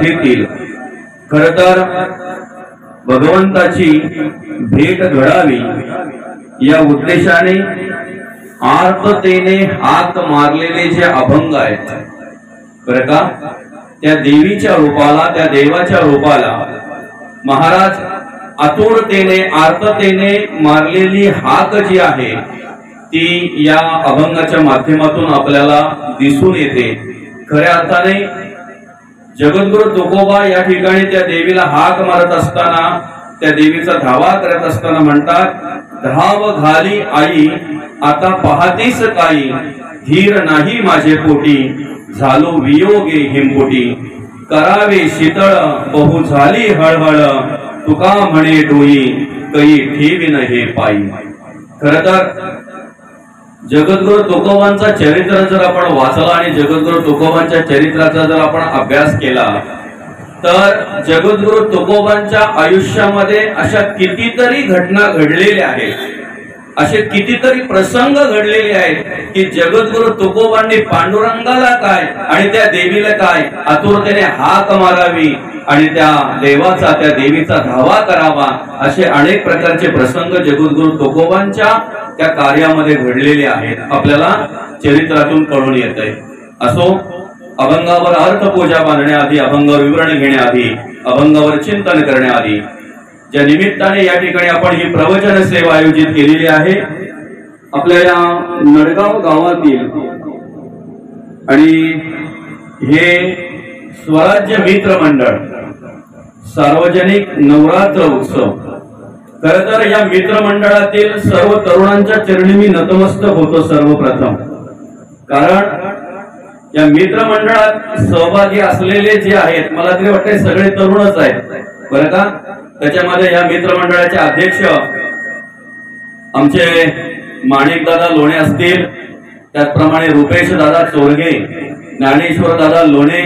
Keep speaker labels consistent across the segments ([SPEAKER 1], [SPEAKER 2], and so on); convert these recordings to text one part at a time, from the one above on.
[SPEAKER 1] येतील। खरं तर भगवंताची भेट घडावी या उद्देशाने आर्ततेने हाक मारलेले जे अभंग आहेत बरं का, त्या देवीच्या रूपाला, त्या देवाच्या रूपाला महाराज आतुरतेने आर्ततेने मारलेली हाक जी आहे ती या अभंगाच्या माध्यमातून आपल्याला दिसून येते। खऱ्या अर्थाने जगद्गुरु तुकोबा या ठिकाणी त्या देवीला हाक मारत असताना, त्या देवीचा धावा करत असताना म्हणतात, धाव घाली आई आता पाहतीस काही, धीर नाही माझे पोटी झालो वियोगे हिमपोटी, करावे शीतळ बहु झाली हळहळ, तुका म्हणे डोई कई ठेवीन हे पायी। खरं तर जगद्गुरु तुकोबांचा चरित्र जर आपण वाचला आणि जगद्गुरु तुकोबांच्या चरित्राचा जर आपण अभ्यास केला तर जगद्गुरु तुकोबांच्या आयुष्यामध्ये अशा कितीतरी घटना घडलेल्या आहेत, असे कितीतरी प्रसंग घडलेले आहेत की जगद्गुरु तुकोबांनी पांडुरंगाला काय आणि त्या देवीला काय आतुरतेने हाक मारावी आणि त्या देवाचा, त्या देवीचा धावा करावा, असे अनेक प्रकारचे प्रसंग जगद्गुरु तुकोबांच्या त्या कार्यामध्ये घडलेले आहेत, आपल्याला चरित्रातून कळून येत आहे। असो, अभंगावर अर्थपूजा बांधण्याआधी, अभंगावर विवरण घेण्याआधी, अभंगावर चिंतन करण्याआधी ज्या निमित्ताने या ठिकाणी आपण ही प्रवचन सेवा आयोजित केलेली आहे आपल्या या नडगाव गावातील, आणि हे स्वराज्य मित्र मंडळ सार्वजनिक नवरात्र उत्सव। खर तर या मित्र मंडळातील सर्व तरुणांच्या चरणी मी नतमस्तक होतो सर्वप्रथम, कारण या मित्र मंडळात सहभागी असलेले जे आहेत मला तरी वाटते सगळे तरुणच आहेत बरं का। त्याच्यामध्ये या मित्र मंडळाचे अध्यक्ष आमचे माणिकदादा लोणे असतील, त्याचप्रमाणे रुपेश दादा चोरगे, ज्ञानेश्वर दादा लोणे,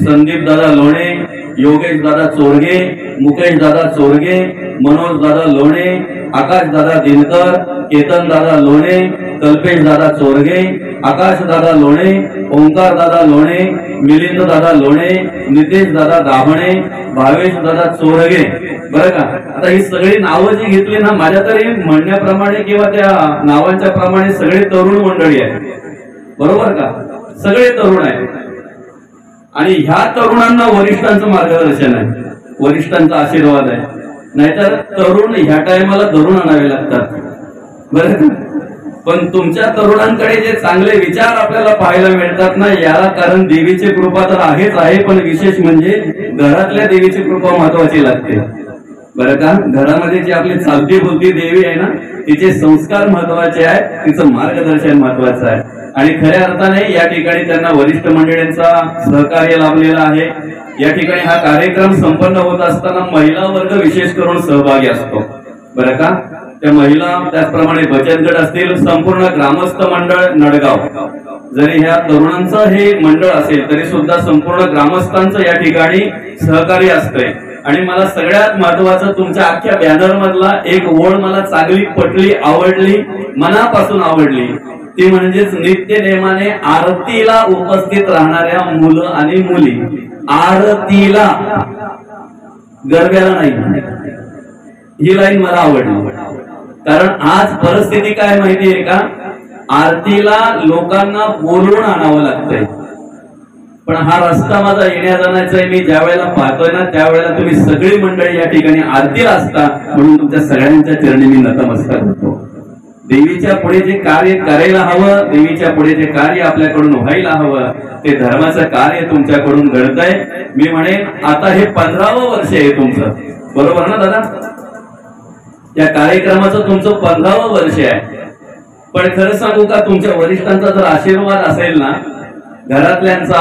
[SPEAKER 1] संदीप दादा लोणे, योगेश दादा चोरगे, मुकेश दादा चोरगे, मनोज दादा लोणे, आकाश दादा दिनकर, केतन दादा लोणे, कल्पेश दादा चोरगे, आकाश दादा लोणे, ओंकार दादा लोणे, मिलिंद दादा लोणे, नितेश दादा दाभणे, भावेश दादा चोरगे बरं का। आता ही सगळी नावं जी घेतली ना, माझ्या तरी म्हणण्याप्रमाणे किंवा त्या नावांच्या प्रमाणे सगळे तरुण मंडळी आहेत बरोबर का, सगळे तरुण आहेत आणि ह्या तरुणांना वरिष्ठांचं मार्गदर्शन आहे, वरिष्ठांचा आशीर्वाद आहे, नाहीतर तरुण ह्या टायमाला धरून आणावे लागतात बरं का। पण तुमच्या तरुणांकडे जे चांगले विचार आपल्याला पाहायला मिळतात ना, याला कारण देवीची कृपा तर आहेच आहे, पण विशेष म्हणजे घरातल्या देवीची कृपा महत्वाची लागते बरं का। घरामध्ये जी आपली चालती बोलती देवी आहे ना, तिचे संस्कार महत्वाचे आहेत, तिचं मार्गदर्शन महत्वाचं आहे आणि खऱ्या अर्थाने या ठिकाणी त्यांना वरिष्ठ मंडळींचा सहकार्य लाभलेला आहे। या ठिकाणी हा कार्यक्रम संपन्न होत असताना महिला वर्ग विशेष करून सहभागी असतो बरं का। त्या महिला, त्याचप्रमाणे बचत गट असतील, संपूर्ण ग्रामस्थ मंडळ नडगाव, जरी ह्या तरुणांचं हे मंडळ असेल तरी सुद्धा संपूर्ण ग्रामस्थांचं या ठिकाणी सहकार्य असतंय। आणि मला सगळ्यात महत्वाचं तुमच्या अख्ख्या बॅनर मधला एक ओळ मला चांगली पटली, आवडली, मनापासून आवडली, ती म्हणजेच नित्य नेमाने आरतीला उपस्थित राहणाऱ्या मुलं आणि मुली, आरतीला, गरब्याला नाही, ही लाईन मला आवडली। कारण आज परिस्थिती काय माहितीये का, आरतीला लोकांना बोलवून आणावं लागतंय, पण हा रस्ता माझा येण्या जाण्याचा आहे, मी ज्या वेळेला पाहतोय ना त्यावेळेला तुम्ही सगळी मंडळी या ठिकाणी आरतीला असता, म्हणून तुमच्या सगळ्यांच्या चरणी मी नतमस्तक होतो। देवीच्या पुढे जे कार्य करायला हवं, देवीच्या पुढे जे कार्य आपल्याकडून व्हायला हवं, ते धर्माचं कार्य तुमच्याकडून घडतंय। मी म्हणेन आता हे 15वं वर्ष आहे तुमचं, बरोबर ना दादा, या कार्यक्रमाचं तुमचं 15वं वर्ष आहे। पण खरं सांगू का, तुमच्या वरिष्ठांचा जर आशीर्वाद असेल ना, घरातल्यांचा,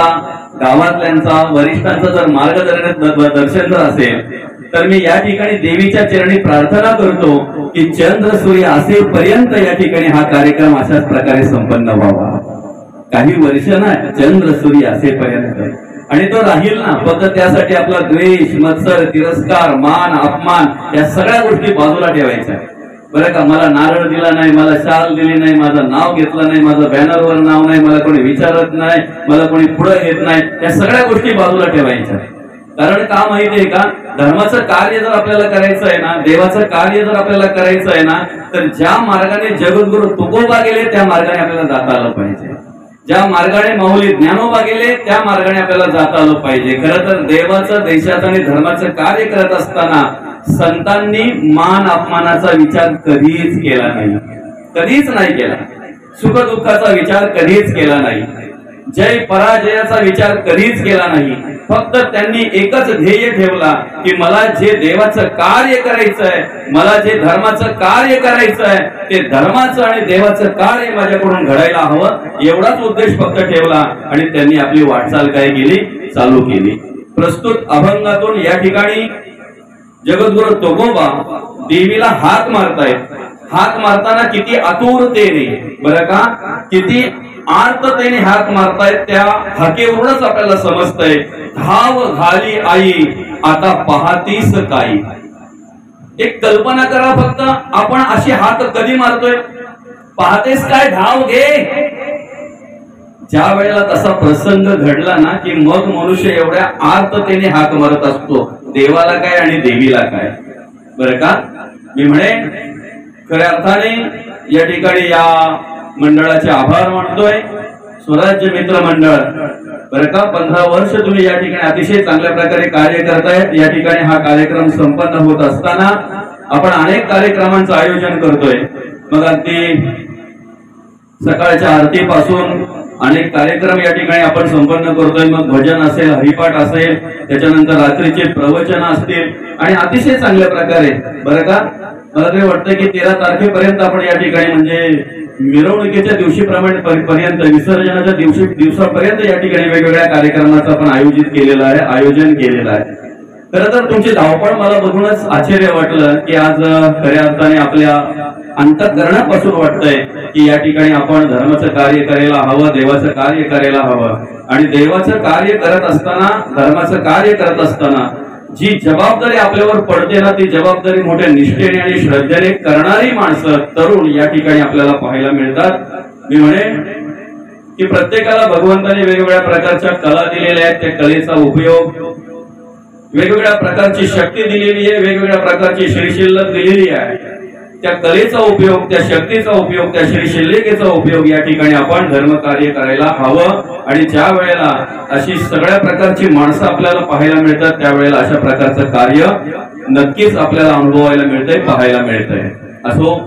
[SPEAKER 1] गावातल्यांचा, वरिष्ठांचा जर मार्गदर्शन जर असेल तर मी या ठिकाणी देवीच्या चरणी प्रार्थना करतो की चंद्र सूर्य असेपर्यंत या ठिकाणी हा कार्यक्रम अशाच प्रकारे संपन्न व्हावा, काही वर्ष नाही, चंद्र सूर्य असेपर्यंत, आणि तो राहील ना। फक्त त्यासाठी आपला द्वेष, मत्सर, तिरस्कार, मान, अपमान या सगळ्या गोष्टी बाजूला ठेवायच्या बरं का। मला नारळ दिला नाही, मला शाल दिली नाही, माझं नाव घेतलं नाही, माझं बॅनरवर नाव नाही, मला कोणी विचारत नाही, मला कोणी पुढे घेत नाही, या सगळ्या गोष्टी बाजूला ठेवायच्या कारण का माहितीये का, धर्माचं कार्य जर आपल्याला करायचं आहे ना, देवाचं कार्य जर आपल्याला करायचं आहे ना, तर ज्या मार्गाने जगद्गुरु तुकोबा गेले त्या मार्गाने आपल्याला जाता आलं पाहिजे. ज्या मार्गाने माऊली ज्ञानोबा गेले त्या मार्गाने आपल्याला जाता आलं पाहिजे. खरं तर देवाचं, देशाचं आणि धर्माचं कार्य करत असताना संतांनी मान अपमानाचा विचार कधीच केला नाही, कधीच नाही केला. सुख दुःखाचा विचार कधीच केला नाही. जय पराजयाचा विचार कधीच केला नाही. फक्त त्यांनी एकच ध्येय ठेवला की मला जे देवाचं कार्य करायचंय, मला जे धर्माचं कार्य करायचंय, ते धर्माचं आणि देवाचं कार्य माझ्याकडून घडायला हवं, एवढाच उद्देश फक्त ठेवला आणि त्यांनी आपली वाटचाल काय केली, चालू केली. प्रस्तुत अभंगातून या ठिकाणी जगद्गुरु तुकोबा देवीला हाक मारतायत. हाक मारताना किती आतुरतेने, बरं का, किती आर्ततेने हाक मारतायत. त्या हाकेवरूनच आपल्याला समजतंय, धाव घाली आई आता पाहतीस काही. एक कल्पना करा फक्त, आपण अशी हाक कधी मारतोय, पाहतेस काय, धाव घे. ज्या वेळेला तसा प्रसंग घडला ना की मग मनुष्य एवढ्या आर्ततेने हाक मारत असतो, देवाला काय आणि देवीला काय. बरं का, मी म्हणेन खऱ्या अर्थाने या ठिकाणी या मंडळाचे आभार मानतोय. स्वराज्य मित्र मंडळ, बरं का, 15 वर्ष तुम्ही या ठिकाणी अतिशय चांगल्या प्रकारे कार्य करतायत. या ठिकाणी हा कार्यक्रम संपन्न होत असताना आपण अनेक कार्यक्रमांचं आयोजन करतोय. मग अगदी सकाळच्या आरतीपासून अनेक कार्यक्रम या ठिकाणी आपण संपन्न करतोय. मग भजन असेल, हरिपाठ असेल, त्याच्यानंतर रात्रीचे प्रवचन असतील आणि अतिशय चांगल्या प्रकारे, बरं का, मला तरी वाटतं की 13 तारखेपर्यंत आपण या ठिकाणी म्हणजे मिरवणुकीच्या दिवशीप्रमाणे पर्यंत, विसर्जनाच्या दिवसापर्यंत या ठिकाणी वेगवेगळ्या कार्यक्रमाचं आपण आयोजन केलेलं आहे. खरं तर तुमची धावपळ मला बघूनच आश्चर्य वाटलं की आज खऱ्या अर्थाने आपल्या अंतःकरणापासून वाटतंय की या ठिकाणी आपण धर्माचं कार्य करायला हवं, देवाचं कार्य करायला हवं. आणि देवाचं कार्य करत असताना, धर्माचं कार्य करत असताना जी जबाबदारी आपल्यावर पडते ना, ती जबाबदारी मोठ्या निष्ठेने आणि श्रद्धेने करणारी माणसं, तरुण या ठिकाणी आपल्याला पाहायला मिळतात. मी म्हणेन की प्रत्येकाला भगवंताने वेगवेगळ्या प्रकारच्या कला दिलेल्या आहेत. त्या कलेचा उपयोग, वेगवेगळ्या प्रकारची शक्ती दिलेली आहे, वेगवेगळ्या प्रकारची श्रीशिल्लक दिलेली आहे. त्या कलेचा उपयोग, त्या शक्तीचा उपयोग, त्या श्रीशिल्लकेचा उपयोग या ठिकाणी आपण धर्म कार्य करायला हवं. आणि ज्या वेळेला अशी सगळ्या प्रकारची माणसं आपल्याला पाहायला मिळतात, त्यावेळेला अशा प्रकारचं कार्य नक्कीच आपल्याला अनुभवायला मिळतंय, पाहायला मिळतंय. असो,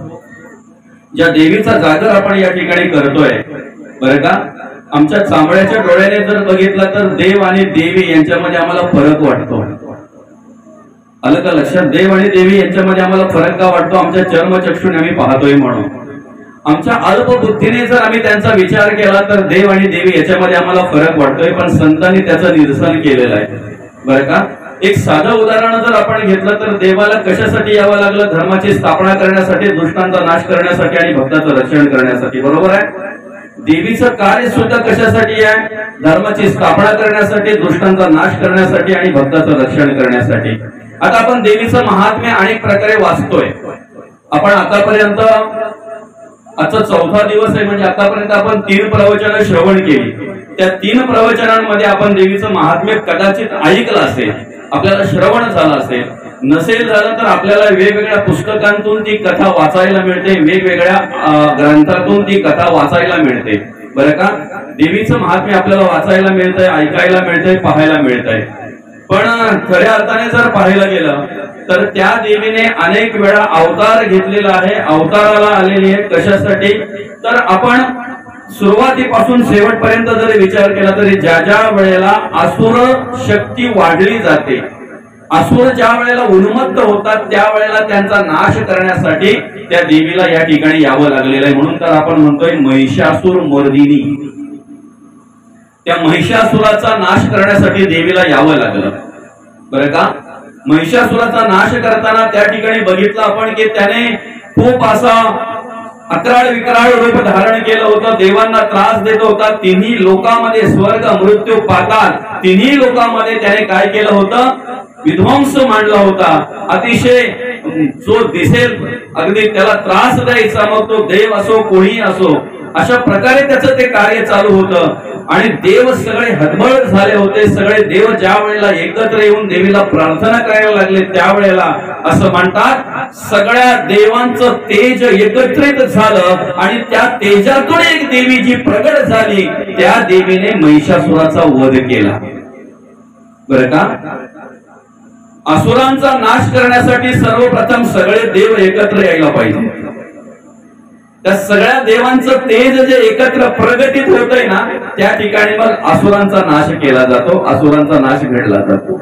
[SPEAKER 1] ज्या देवीचा जागर आपण या ठिकाणी करतोय, बरं का, आमच्या चांबड्याच्या डोळ्याने जर बघितलं तर देव आणि देवी यांच्यामध्ये आम्हाला फरक वाटतो. आलं का लक्षात? देव आणि देवी यांच्यामध्ये आम्हाला फरक का वाटतो? आमच्या चर्मचक्षुने आम्ही पाहतोय म्हणून. आमच्या अल्पबुद्धीने जर आम्ही त्यांचा विचार केला तर देव आणि देवी याच्यामध्ये आम्हाला फरक वाटतोय, पण संतांनी त्याचं निरसन केलेलं आहे. बरं का, एक साधं उदाहरण जर आपण घेतलं तर देवाला कशासाठी यावं लागलं? धर्माची स्थापना करण्यासाठी, दुष्टांचा नाश करण्यासाठी आणि भक्ताचं रक्षण करण्यासाठी. बरोबर आहे? देवीचं कार्य सुद्धा कशासाठी आहे? धर्माची स्थापना करण्यासाठी, दुष्टांचा नाश करण्यासाठी आणि भक्ताचं रक्षण करण्यासाठी. आता आपण देवीचं महात्म्य अनेक प्रकारे वाचतोय. आपण आतापर्यंत, आजचा 4था दिवस आहे, म्हणजे आतापर्यंत आपण 3 प्रवचनं श्रवण केली. त्या 3 प्रवचनांमध्ये आपण देवीचं महात्म्य कदाचित ऐकलं असेल, आपल्याला श्रवण झालं असेल. नसेल झालं तर आपल्याला वेगवेगळ्या पुस्तकांतून ती कथा वाचायला मिळते, वेगवेगळ्या ग्रंथातून ती कथा वाचायला मिळते. बरं का, देवीचं महात्म्य आपल्याला वाचायला मिळतंय, ऐकायला मिळतंय, पाहायला मिळतंय. पण खऱ्या अर्थाने जर पाहायला गेलं तर त्या देवीने अनेक वेळा अवतार घेतलेला आहे, अवताराला आलेली आहे. कशासाठी? तर आपण सुरुवातीपासून शेवटपर्यंत जरी विचार केला तरी ज्या ज्या वेळेला असुर शक्ती वाढली जाते, असुर ज्या वेळेला उन्मत्त होतात, त्यावेळेला त्यांचा नाश करण्यासाठी त्या देवीला या ठिकाणी यावं लागलेलं आहे. म्हणून तर आपण म्हणतोय महिषासुर मर्दिनी. त्या महिषासुराचा नाश करण्यासाठी देवीला यावं लागलं. बरं का, महिषासुराचा नाश करताना त्या ठिकाणी बघितलं आपण की त्याने खूप असा अकराळ विकराळ रूप धारण केलं होतं, देवांना त्रास देत होता. तिन्ही लोकांमध्ये, स्वर्ग, मृत्यू, पाताळ, तिन्ही लोकांमध्ये त्याने काय केलं होतं? विध्वंस मांडला होता. अतिशय जो दिसेल अगदी त्याला त्रास द्यायचा, मग तो देव असो कोणी असो, अशा प्रकारे त्याचं ते कार्य चालू होतं. आणि देव सगळे हतबल झाले होते. सगळे देव ज्या वेळेला एकत्र येऊन देवीला प्रार्थना करायला लागले त्यावेळेला असं म्हणतात सगळ्या देवांचं तेज एकत्रित झालं आणि त्या तेजातून एक देवी जी प्रगट झाली त्या देवीने महिषासुराचा वध केला. बरं का, असुरांचा नाश करण्यासाठी सर्वप्रथम सगळे देव एकत्र यायला पाहिजे. त्या सगळ्या देवांचं तेज जे एकत्र प्रगतीत होतंय ना त्या ठिकाणी मग असुरांचा नाश केला जातो, असुरांचा नाश घडला जातो.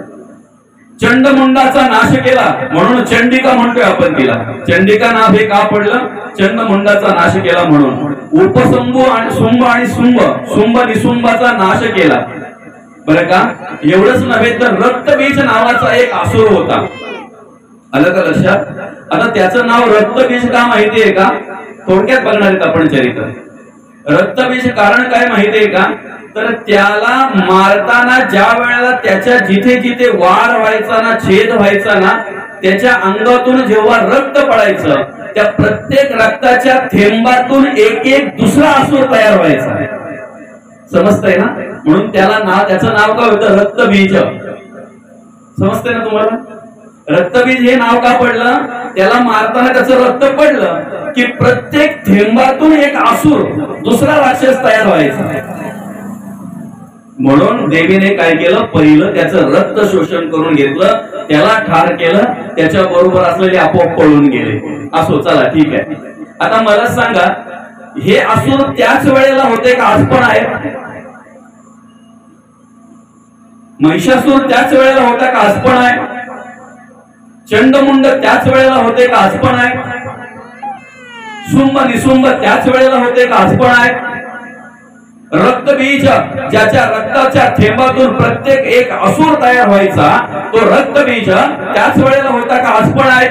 [SPEAKER 1] चंडमुंडाचा नाश केला म्हणून चंडिका म्हणतोय आपण तिला. चंडिका नाव हे का पडलं? चंडमुंडाचा नाश केला म्हणून. उपसंभू आणि सुंभ आणि सुंभ निसुंभाचा नाश केला. बरं का, एवढंच नव्हे तर रक्तबीज नावाचा एक असुर होता. आलं का लक्षात? आता त्याचं नाव रक्तबीज का माहितीये का? थोडक्यात बघणार आहेत आपण चरित्र. रक्तबीज कारण काय माहितीये का? तर त्याला मारताना ज्या वेळेला त्याच्या जिथे जिथे वार व्हायचा ना, छेद व्हायचा ना, त्याच्या अंगातून जेव्हा रक्त पडायचं त्या प्रत्येक रक्ताच्या थेंबातून एक एक दुसरा असुर तयार व्हायचा. समजतंय ना? म्हणून त्याचं नाव काय होतं? रक्तबीज. समजतंय ना तुम्हाला? रक्तबीज हे नाव का पडलं? त्याला मारताना त्याचं रक्त पडलं की प्रत्येक थेंबातून एक असुर दुसरा राक्षस तयार व्हायचा. म्हणून देवीने काय केलं? पहिलं त्याचं रक्त शोषण करून घेतलं, त्याला ठार केलं, त्याच्या बरोबर असलेले आपोआप पळून गेले. असो, चला ठीक आहे. आता मला सांगा, हे असुर त्याच वेळेला होते का आज पण आहेत? महिषासुर त्याच वेळेला होता का आज पण आहे? चंडमुंड त्याच वेळेला होते का आज पण आहे? सुंभ निसुंभ त्याच वेळेला होते का आज पण आहे? रक्तबीज ज्याच्या रक्ताच्या थेंबातून प्रत्येक एक असुर तयार व्हायचा तो रक्तबीज त्याच वेळेला होता का आज पण आहे?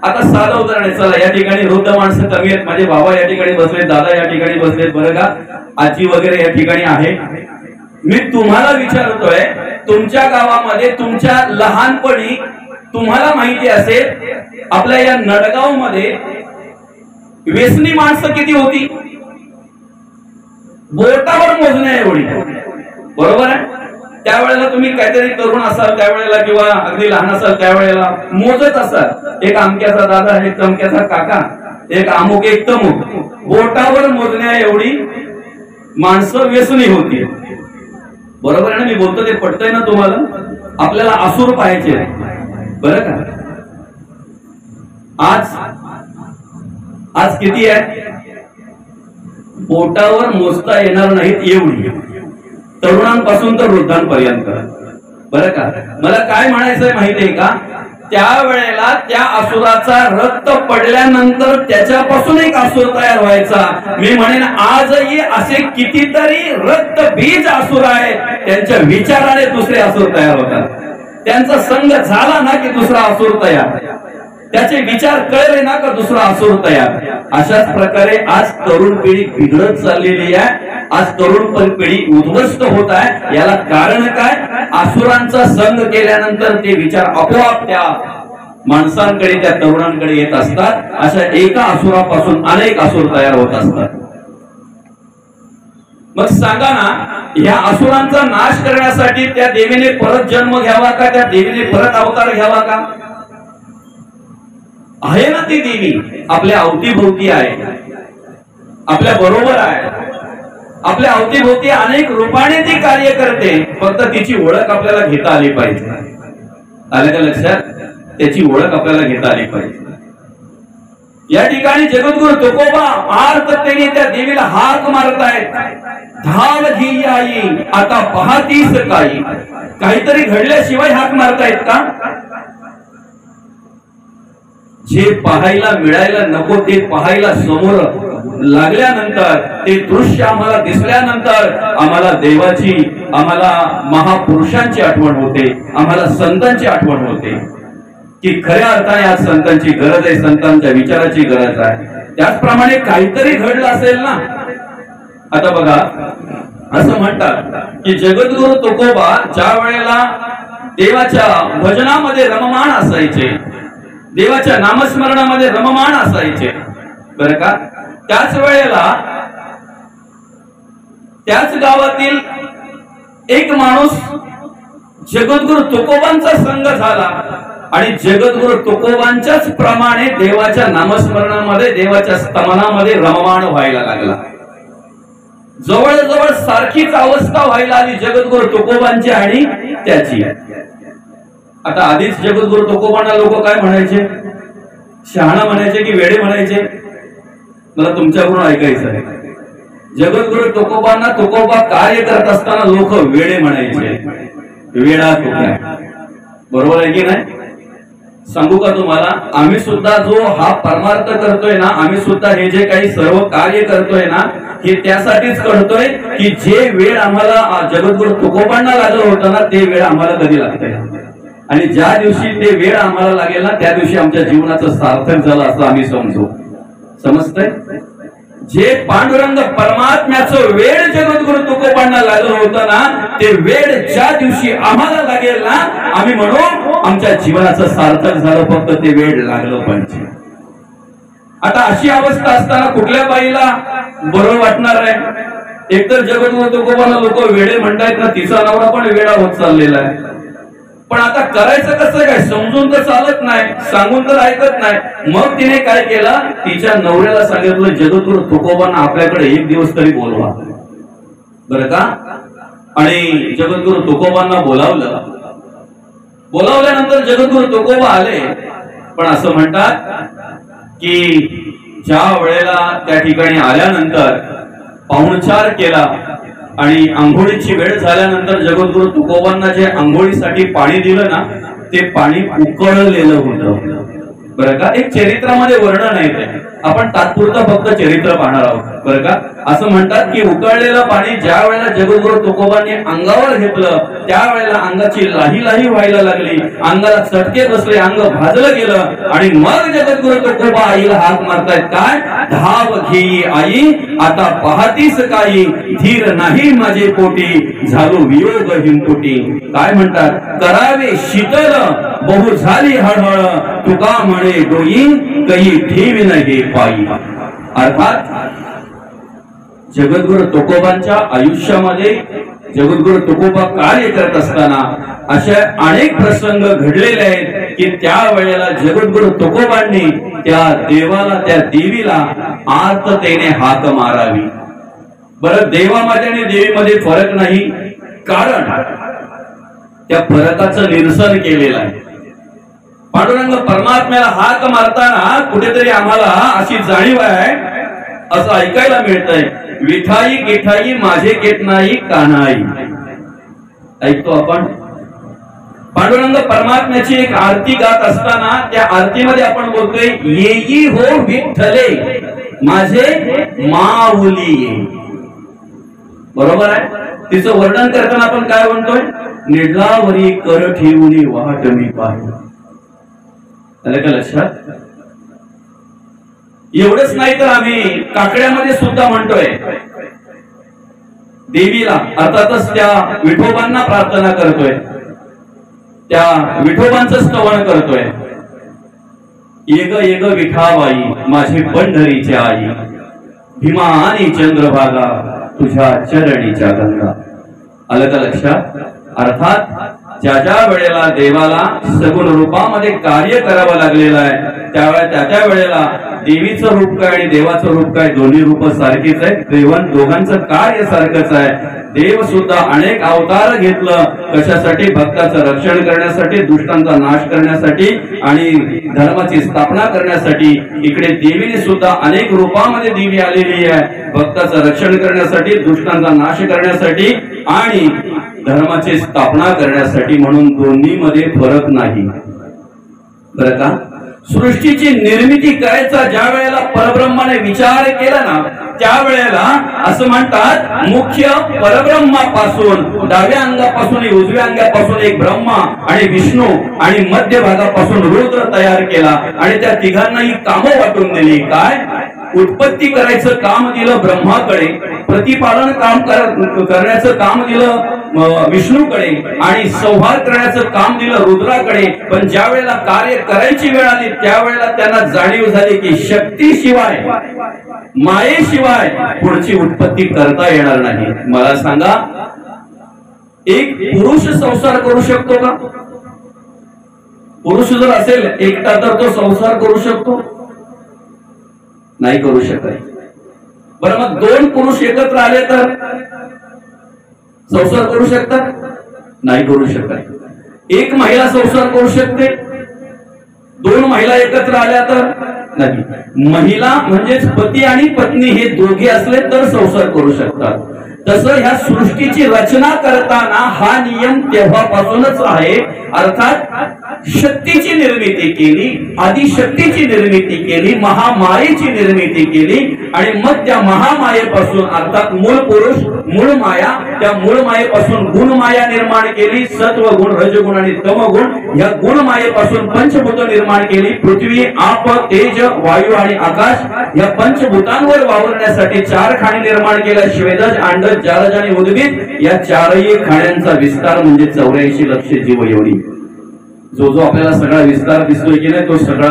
[SPEAKER 1] आता साधं उदाहरण आहे. चला, या ठिकाणी वृद्ध माणसं कमी आहेत. माझे बाबा या ठिकाणी बसलेत, दादा या ठिकाणी बसलेत, बरं का, आजी वगैरे या ठिकाणी आहे. मी तुम्हाला विचारतोय, तुमच्या गावामध्ये तुमच्या लहानपणी तुम्हाला माहिती असेल आपल्या या नडगाव मध्ये व्यसनी माणसं किती होती? बोटावर मोजण्या एवढी. बरोबर आहे? त्यावेळेला तुम्ही काहीतरी तरुण असाल त्यावेळेला किंवा अगदी लहान असाल त्यावेळेला मोजत असाल, एक अमक्याचा दादा, एक तमक्याचा काका, एक अमुक एक तमुक. बोटावर मोजण्या एवढी माणसं व्यसनी होती. बरोबर आहे ना? मी बोलतो ते पटतंय ना तुम्हाला? आपल्याला असुर पाहायचे, बरं का? आज किती आहे? बोटावर मोजता येणार नाहीत एवढी, तरुणांपासून तर वृद्धांपर्यंत. बरं का? मला काय म्हणायचंय माहितीये का? त्यावेळेला त्या असुराचा रक्त पडल्यानंतर त्याच्यापासून एक असुर तयार व्हायचा. मी म्हणेन आजही असे कितीतरी रक्तबीज असुर आहेत, त्यांच्या विचाराने दुसरे असुर तयार होतात. त्यांचा संग झाला ना की दुसरा असुर तयार, त्याचे विचार कळले ना का दुसरा असुर तयार. अशाच प्रकारे आज तरुण पिढी बिघडत चाललेली आहे. आज तरुण पिढी उद्ध्वस्त होत आहे. याला कारण काय? असुरांचा संग केल्यानंतर ते विचार आपोआप त्या माणसांकडे, त्या तरुणांकडे येत असतात. अशा एका असुरापासून अनेक असुर तयार होत असतात. मग सांगा ना, ह्या असुरांचा नाश करण्यासाठी त्या देवीने परत जन्म घ्यावा का? त्या देवीने परत अवतार घ्यावा का? आहे ना ती देवी आपल्या अवतीभोवती आहे, आपल्या बरोबर आहे, आपल्या अवतीभोवती अनेक रूपाने ती कार्य करते. फक्त तिची ओळख आपल्याला घेता आली पाहिजे. आलं का लक्षात? त्याची ओळख आपल्याला घेता आली पाहिजे. या ठिकाणी जगद्गुरु तुकोबा आर्ततेने त्या देवीला हाक मारतायत, धाव घी आई आता पाहतीस काही. काहीतरी घडल्याशिवाय हाक मारतायत का? जे पाहायला मिळायला नको ते पाहायला समोर लागल्यानंतर, ते दृश्य आम्हाला दिसल्यानंतर आम्हाला देवाची, आम्हाला महापुरुषांची आठवण होते, आम्हाला संतांची आठवण होते की खऱ्या अर्थाने आज संतांची गरज आहे, संतांच्या विचाराची गरज आहे. त्याचप्रमाणे काहीतरी घडलं असेल ना. आता बघा, असं म्हणतात की जगद्गुरु तुकोबा ज्या वेळेला देवाच्या भजनामध्ये रममाण असायचे, देवाच्या नामस्मरणामध्ये रममाण असायचे, बरं का, त्याच वेळेला त्याच गावातील एक माणूस जगद्गुरु तुकोबांचा संघ झाला आणि जगद्गुरु तुकोबांच्याच प्रमाणे देवाच्या नामस्मरणामध्ये देवाच्या स्तमनामध्ये रममाण व्हायला लागला। जवळजवळ सारखीच अवस्था व्हायला आली जगद्गुरु तुकोबांची आणि त्याची। आता आधीच जगद्गुरु तुकोबांना लोक काय म्हणायचे? शहाणा म्हणायचे की वेडे म्हणायचे? मला तुमच्याकडून ऐकायचं आहे। जगद्गुरु तुकोबांना तुकोबा कार्य करत असताना लोक वेडे म्हणायचे, वेडा तुक्या, बरोबर आहे की नाही? सांगू का तुम्हाला, आम्ही सुद्धा जो हा परमार्थ करतोय ना, आम्ही सुद्धा हे जे काही सर्व कार्य करतोय ना, हे त्यासाठीच करतोय की जे वेळ आम्हाला जगद्गुरु तुकोबांना लागलं होतं ना, ते वेळ आम्हाला कधी लागतंय आणि ज्या दिवशी ते वेळ आम्हाला लागेल ना, त्या दिवशी आमच्या जीवनाचं सार्थक झालं असं आम्ही समजू। समजतंय? जे पांडुरंग परमात्म्याचं वेळ जगद्गुरु तुकोबांना लागलं होतं ना, ते वेळ ज्या दिवशी आम्हाला लागेल ना, आम्ही म्हणू आमच्या जीवनाचं सार्थक झालं, फक्त ते वेळ लागलं पाहिजे। आता अशी अवस्था असताना कुठल्या बाईला बरं वाटणार आहे? एकतर जगद्गुरु तुकोबांना लोक वेडे म्हणतायत ना, तिचा नवरा पण वेडा होत चाललेला आहे, पण आता करायचं कसं काय? समजून तर चालत नाही, सांगून तर ऐकत नाही। मग तिने काय केलं? तिच्या नवऱ्याला सांगितलं जगद्गुरु तुकोबांना आपल्याकडे एक दिवस तरी बोलवा, बरं का? आणि जगद्गुरु तुकोबांना बोलावलं। बोलावल्यानंतर जगद्गुरु तुकोबा आले, पण असं म्हणतात की ज्या वेळेला त्या ठिकाणी आल्यानंतर पाहुणचार केला आणि आंघोळीची वेळ झाल्यानंतर जगद्गुरु तुकोबांना जे आंघोळीसाठी पाणी दिलं ना, ते पाणी उकळलेलं होतं, बरं का? एक चरित्रामध्ये वर्णन आहे ते, आपण तात्पुरतं फक्त चरित्र पाहणार आहोत, बरं का? असं म्हणतात की उकळलेलं पाणी ज्या वेळेला जगद्गुरु तुकोबांनी अंगावर घेतलं, त्यावेळेला अंगाची लाही लाही व्हायला लागली, अंगाला चटके बसले, अंग भाजलं गेलं आणि मग जगद्गुरु तुकोबा आईला हाक मारतायत, काय? धाव घेई आई आता पाहतीस काही, धीर नाही माझे पोटी झालो वियोग हिंपोटी। काय म्हणतात? करावे शीतल बहु झाली हळहळ, तुका म्हणे डोई काही ठेवी नाही पायी। अर्थात जगद्गुरु तुकोबांच्या आयुष्यामध्ये जगद्गुरु तुकोबा कार्य करत असताना अशा अनेक प्रसंग घडलेले आहेत की त्या वेळेला जगद्गुरु तुकोबांनी त्या देवाला, त्या देवीला आर्ततेने हाक मारावी। बरं, देवामध्ये आणि देवीमध्ये फरक नाही, कारण त्या फरकाचं निरसन केलेलं आहे। पांडुरंग परमात्म्याला हाक मारताना कुठेतरी आम्हाला अशी जाणीव आहे, असं ऐकायला मिळतंय, विठाई गिठाई माझे केट नाही कान्हाई। ऐकतो आपण पांडुरंग परमात्म्याची एक आरती गात असताना त्या आरतीमध्ये आपण बोलतोय, येई हो विठ्ठले माझे माऊली। बरोबर आहे? तिचं वर्णन करताना आपण काय म्हणतोय? निडलावरी कर ठेवून वाट मी पाहिजे। आलं का लक्षात? एवढंच नाही तर आम्ही काकड्यामध्ये सुद्धा म्हणतोय देवीला, अर्थातच त्या विठोबांना प्रार्थना करतोय, त्या विठोबांचं स्तवन करतोय, येग येग विठाबाई माझी पंढरीची आई, भीमा आणि चंद्रभागा तुझ्या चरणीच्या गंगा। आलं का लक्षात? अर्थात ज्या ज्या वेळेला देवाला सगुण रूपामध्ये कार्य करावं लागलेलं आहे, त्यावेळेला त्या वेळेला देवीचं रूप काय आणि देवाचं रूप काय, दोन्ही रूप सारखीच आहे, दोघांचं कार्य सारखंच आहे। देव सुद्धा अनेक अवतार घेतलं, कशासाठी? भक्ताचं रक्षण करण्यासाठी, दुष्टांचा नाश करण्यासाठी आणि धर्माची स्थापना करण्यासाठी। इकडे देवीने सुद्धा अनेक रूपामध्ये देवी आलेली आहे, भक्ताचं रक्षण करण्यासाठी, दुष्टांचा नाश करण्यासाठी आणि धर्माची स्थापना करण्यासाठी, म्हणून दोन्ही मध्ये फरक नाही, बरं का? सृष्टीची निर्मिती करायचा ज्या वेळेला परब्रह्माने विचार केला ना, त्यावेळेला असं म्हणतात, मुख्य परब्रह्मापासून डाव्या अंगापासून उजव्या अंगापासून एक ब्रह्मा आणि विष्णू आणि मध्य भागापासून रुद्र तयार केला आणि त्या तिघांनाही कामं वाटून दिली। काय? उत्पत्ती करायचं काम दिलं ब्रह्माकडे, प्रतिपालन काम करण्याचं काम दिलं विष्णूकडे आणि संहार करण्याचं काम दिलं रुद्राकडे। पण ज्या वेळेला कार्य करायची वेळ आली त्यावेळेला त्यांना जाणीव झाली की शक्तीशिवाय मायेशिवाय पुढची उत्पत्ती करता येणार नाही. मला सांगा, एक पुरुष संसार करू शकतो का? पुरुष जर असेल एकटा तर तो संसार करू शकतो? नाही करू शकत. बरं, मग दोन पुरुष एकत्र आले तर संसार करू शकतात? नाही करू शकत. एक महिला संसार करू शकते? दोन महिला एकत्र आल्या तर नाही. महिला म्हणजेच पती आणि पत्नी हे दोघे असले तर संसार करू शकतात. तसं ह्या सृष्टीची रचना करताना हा नियम तेव्हापासूनच आहे. अर्थात शक्तीची निर्मिती केली, आदिशक्तीची निर्मिती केली, महामायेची निर्मिती केली आणि मग त्या महामायेपासून अर्थात मूळ पुरुष मूळ माया, त्या मूळ मायेपासून गुणमाया निर्माण केली. सत्व गुण, रजगुण आणि तमगुण या गुणमायेपासून पंचभूत निर्माण केली. पृथ्वी, आप, तेज, वायू आणि आकाश या पंचभूतांवर वावरण्यासाठी चार खाणी निर्माण केल्या. श्वेदज, अंडज, जालज आणि उद्भिद या चारही खाण्यांचा विस्तार म्हणजे 84 लक्ष जीव एवढी. जो आपल्याला सगळा विस्तार दिसतोय की नाही, तो सगळा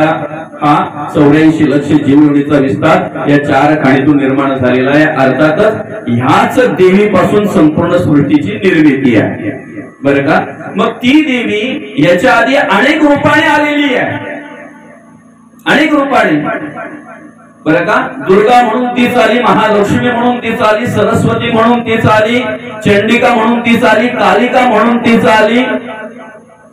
[SPEAKER 1] हा 84 लक्ष जीवयोनीचा विस्तार या चार खाणीतून निर्माण झालेला आहे. अर्थातच ह्याच देवीपासून संपूर्ण सृष्टीची निर्मिती आहे. बरं का? मग ती देवी याच्या आधी अनेक रूपाने आलेली आहे, अनेक रूपाने. बरं का? दुर्गा म्हणून तीच आली, महालक्ष्मी म्हणून तीच आली, सरस्वती म्हणून तीच आली, चंडिका म्हणून तीच आली, कालिका म्हणून तीच आली.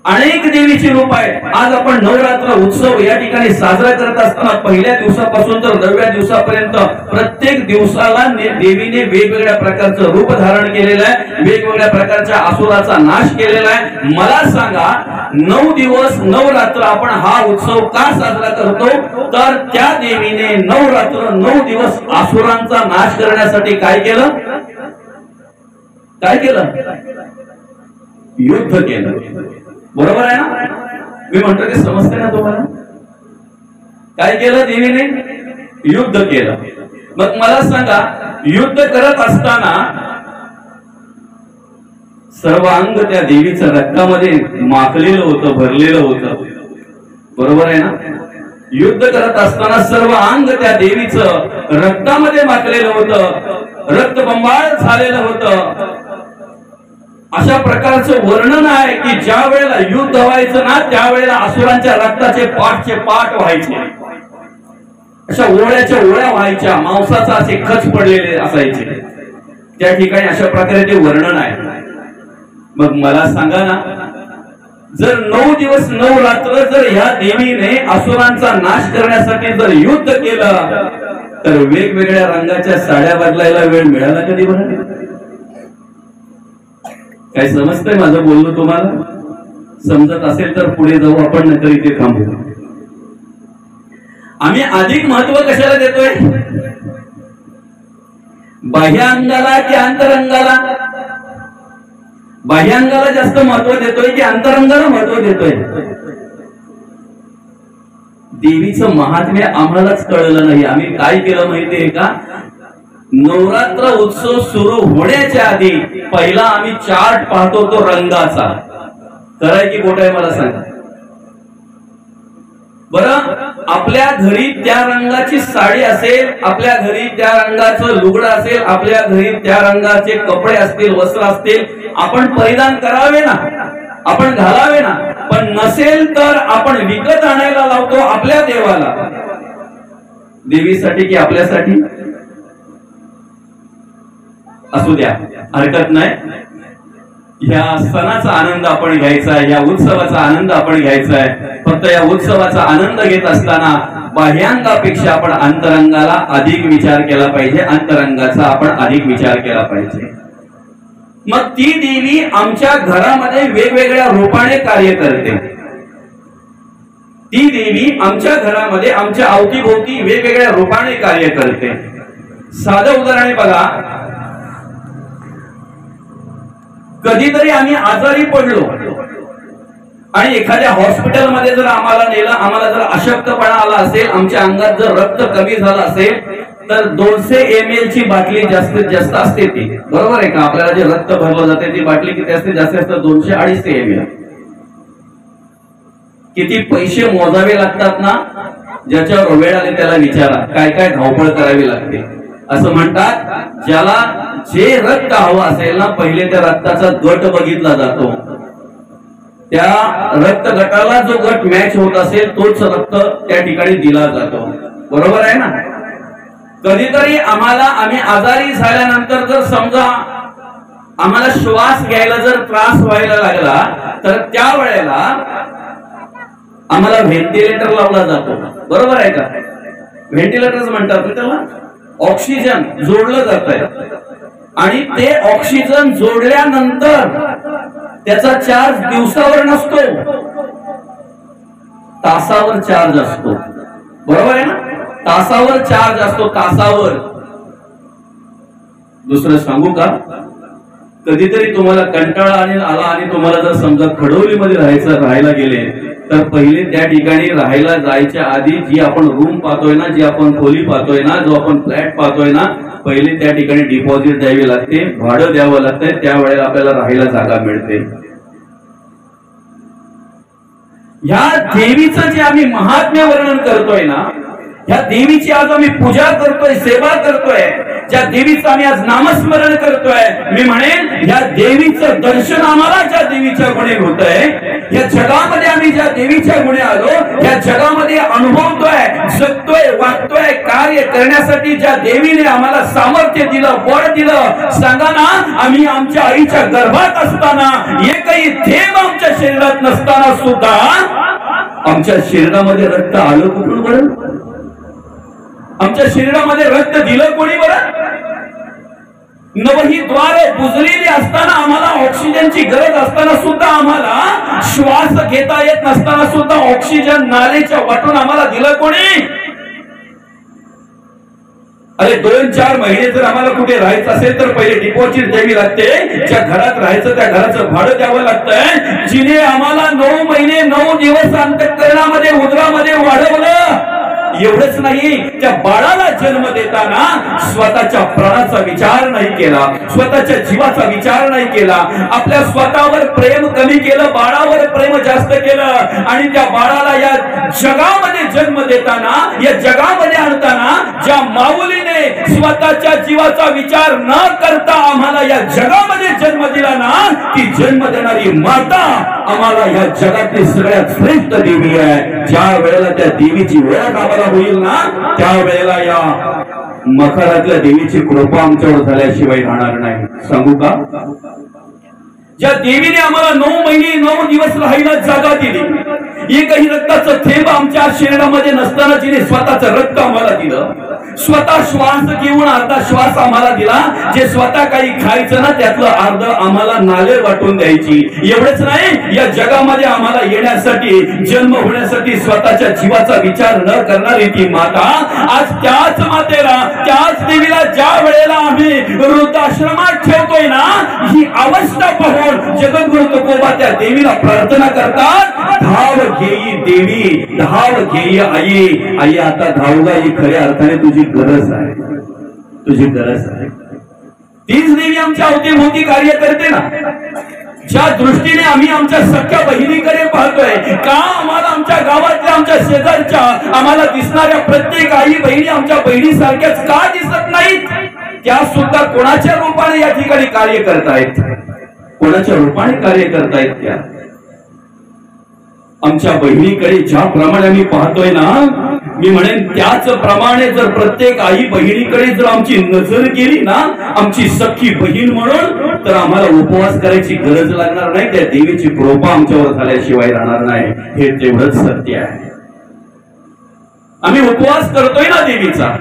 [SPEAKER 1] अनेक देवीची रूप आहे. आज आपण नवरात्र उत्सव या ठिकाणी साजरा करत असताना पहिल्या दिवसापासून तर 9व्या दिवसापर्यंत प्रत्येक दिवसाला देवीने वेगवेगळ्या प्रकारचं रूप धारण केलेलं आहे, वेगवेगळ्या प्रकारच्या असुराचा नाश केलेला आहे. मला सांगा, 9 दिवस नवरात्र आपण हा उत्सव का साजरा करतो? तर त्या देवीने नवरात्र 9 दिवस असुरांचा नाश करण्यासाठी काय केलं? काय केलं? युद्ध केलं. बरोबर आहे ना? मी म्हणतो की समजते ना तुम्हाला? काय केलं देवीने? युद्ध केलं. मग मला सांगा, युद्ध करत असताना सर्व अंग त्या देवीचं रक्तामध्ये माखलेलं होतं, भरलेलं होतं. बरोबर आहे ना? युद्ध करत असताना सर्व अंग त्या देवीचं रक्तामध्ये माखलेलं होतं, रक्तबंबाळ झालेलं होतं. अशा प्रकारचं वर्णन आहे की ज्या वेळेला युद्ध व्हायचं ना, त्यावेळेला असुरांच्या रक्ताचे पाठचे पाठ व्हायचे, अशा ओळ्याच्या ओळ्या व्हायच्या, मांसाचा असे खच पडलेले असायचे त्या ठिकाणी. अशा प्रकारे ते वर्णन आहे. मग मला सांगा ना, जर 9 दिवस 9 रात्र जर ह्या देवीने असुरांचा नाश करण्यासाठी जर युद्ध केलं, तर वेगवेगळ्या रंगाच्या साड्या बदलायला वेळ मिळाला कधी बरं? काय समजतंय माझं बोलणं तुम्हाला? समजत असेल तर पुढे जाऊ आपण, नंतर इथे थांबू. आम्ही अधिक महत्व कशाला देतोय? बाह्यांगाला की अंतरंगाला? बाह्यांगाला जास्त महत्व देतोय की अंतरंगाला महत्व देतोय? देवीचं महात्म्य आम्हालाच कळलं नाही. आम्ही काय केलं माहितीये का? नवरात्र उत्सव सुरू होण्याच्या आधी पहिला आम्ही चार्ट पाहतो तो रंगाचा. कराय की खोट आहे मला सांगा बरं? आपल्या घरी त्या रंगाची साडी असेल, आपल्या घरी त्या रंगाचं लुगडं असेल, आपल्या घरी त्या रंगाचे कपडे असतील, वस्त्र असतील, आपण परिधान करावे ना, आपण घालावे ना. पण नसेल तर आपण विकत आणायला लावतो आपल्या देवाला. देवीसाठी की आपल्यासाठी? असू द्या, हरकत नाही. ह्या सणाचा आनंद आपण घ्यायचा आहे, या उत्सवाचा आनंद आपण घ्यायचा आहे. फक्त या उत्सवाचा आनंद घेत असताना बाह्यांगापेक्षा आपण अंतरंगाला अधिक विचार केला पाहिजे, अंतरंगाचा आपण अधिक विचार केला पाहिजे. मग ती देवी आमच्या घरामध्ये वेगवेगळ्या रूपाने कार्य करते. ती देवी आमच्या घरामध्ये आमच्या अवतीभोवती वेगवेगळ्या रूपाने कार्य करते. साधं उदाहरण बघा, कधीतरी आम्ही आजारी पडलो आणि एखाद्या हॉस्पिटलमध्ये जर आम्हाला नेलं, आम्हाला जर अशक्तपणा आला असेल, आमच्या अंगात जर रक्त कमी झालं असेल, तर 200 ml ची बाटली जास्तीत जास्त असते ती. बरोबर आहे का? आपल्याला जे रक्त भरलं जाते ती बाटली किती असते? जास्तीत जास्त 200-250 ml. किती पैसे मोजावे लागतात ना, ज्याच्यावर वेळ आली त्याला विचारा काय काय धावपळ करावी लागते. असं म्हणतात ज्याला जे रक्त हवं असेल ना पहिले त्या रक्ताचा गट बघितला जातो. त्या रक्त गटाला जो गट मॅच होत असेल तोच रक्त त्या ठिकाणी दिला जातो. बरोबर आहे ना. कधीतरी आम्ही आजारी झाल्यानंतर जर समजा आम्हाला श्वास घ्यायला जर त्रास व्हायला लागला तर त्यावेळेला आम्हाला व्हेंटिलेटर लावला जातो. बरोबर आहे का. व्हेंटिलेटरच म्हणतात त्याला. ऑक्सिजन जोडलं जात आहे आणि ते ऑक्सिजन जोडल्यानंतर त्याचा चार्ज दिवसावर नसतो, तासावर चार्ज असतो. बरोबर आहे ना. तासावर चार्ज असतो, तासावर. दुसरं सांगू का. कधीतरी तुम्हाला कंटाळा आला आणि तुम्हाला जर समजा खडोलीमध्ये राहायला गेले तर पहिले त्या ठिकाणी राहायला जायच्या आधी जी आपण रूम पाहतोय ना, जी आपण खोली पाहतोय ना, जो आपण फ्लॅट पाहतोय ना, पहिले त्या ठिकाणी डिपॉझिट द्यावी लागते, भाडं द्यावं लागतंय. त्यावेळेला आपल्याला राहायला जागा मिळते. ह्या देवीचं जे आम्ही महात्म्य वर्णन करतोय ना, ह्या देवीची आज आम्ही पूजा करतोय, सेवा करतोय, ज्या देवीचं आम्ही आज नामस्मरण करतोय, मी म्हणेन ह्या देवीचं दर्शन आम्हाला ज्या देवीच्या गुणे होतंय, या जगामध्ये आम्ही ज्या देवीच्या गुणे आलो, या जगामध्ये अनुभवतोय, जगतोय, वागतोय, कार्य करण्यासाठी ज्या देवीने आम्हाला सामर्थ्य दिलं, बळ दिलं. सांगा ना, आम्ही आमच्या आईच्या गर्भात असताना एकही थेंब आमच्या शरीरात नसताना सुद्धा आमच्या शरीरामध्ये रक्त आलं कुठून बरं. आमच्या शरीरामध्ये रक्त दिलं कोणी बरं. नवही द्वार बुजलेली असताना, आम्हाला ऑक्सिजनची गरज असताना सुद्धा, आम्हाला श्वास घेता येत नसताना सुद्धा ऑक्सिजन नालेच्या वाटून आम्हाला दिलं कोणी. अरे 2-4 महिने जर आम्हाला कुठे राहायचं असेल तर पहिले डिपॉझिट द्यावी लागते. ज्या घरात राहायचं त्या घराचं भाडं द्यावं लागतंय. जिने आम्हाला 9 महिने 9 दिवस अंतःकरणामध्ये उदरामध्ये वाढवलं. एवढंच नाही, त्या बाळाला जन्म देताना स्वतःच्या प्राणाचा विचार नाही केला, स्वतःच्या जीवाचा विचार नाही केला. आपल्या स्वतःवर प्रेम कमी केलं, बाळावर प्रेम जास्त केलं. आणि त्या बाळाला या जगामध्ये जन्म देताना, या जगामध्ये आणताना ज्या माऊलीने स्वतःच्या जीवाचा विचार न करता आम्हाला या जगामध्ये जन्म दिला ना, ती जन्म देणारी माता आम्हाला या जगातली सगळ्यात श्रेष्ठ देवी आहे. ज्या वेळेला त्या देवीची ओळख आम्हाला होईल ना, त्यावेळेला या मखरातल्या देवीची कृपा आमच्यावर झाल्याशिवाय राहणार नाही. सांगू का. ज्या देवीने आम्हाला 9 महिने 9 दिवस राहायला जागा दिली, एकही रक्ताचं थेंब आमच्या शरीरामध्ये नसताना जिने स्वतःचं रक्त आम्हाला दिलं, स्वतः श्वास घेऊन अर्धा श्वास आम्हाला दिला, जे स्वतः काही खायचं ना त्यातलं अर्ध आम्हाला नाले वाटून द्यायची. एवढंच नाही, या जगामध्ये आम्हाला येण्यासाठी, जन्म होण्यासाठी स्वतःच्या जीवाचा विचार न करणारी ती माता, आज त्याच मातेला, त्याच देवीला ज्या वेळेला आम्ही वृद्धाश्रमात ठेवतोय ना, ही अवस्था पाहून जगद्गुरु तुकोबा त्या देवीला प्रार्थना करतात, धाव घेई देवी, धाव घेई आई. आई आता धावगा, ही खऱ्या अर्थाने तुझी गरज आहे, तुझी गरज आहे. तीच देवी आमच्या अवतीभोवती कार्य करते ना. ज्या दृष्टीने आम्ही आमच्या सख्या बहिणीकडे पाहतोय का, आम्हाला आमच्या गावातल्या, आमच्या शेजारच्या आम्हाला दिसणाऱ्या प्रत्येक आई बहिणी आमच्या बहिणीसारख्याच का दिसत नाहीत. त्या सुद्धा कोणाच्या रूपाने या ठिकाणी कार्य करतायत, कोणाच्या रूपाने कार्य करतायत. त्या आमच्या बहिणीकडे ज्याप्रमाणे आम्ही पाहतोय ना, मी म्हणेन त्याच प्रमाणे जर प्रत्येक आई बहिणीकडे जर आमची नजर गेली ना, आमची सख्खी बहीण म्हणून, तर आम्हाला उपवास करायची गरज लागणार नाही. त्या देवीची कृपा आमच्यावर झाल्याशिवाय राहणार नाही. हे तेवढंच सत्य आहे. आम्ही उपवास करतोय ना देवीचा,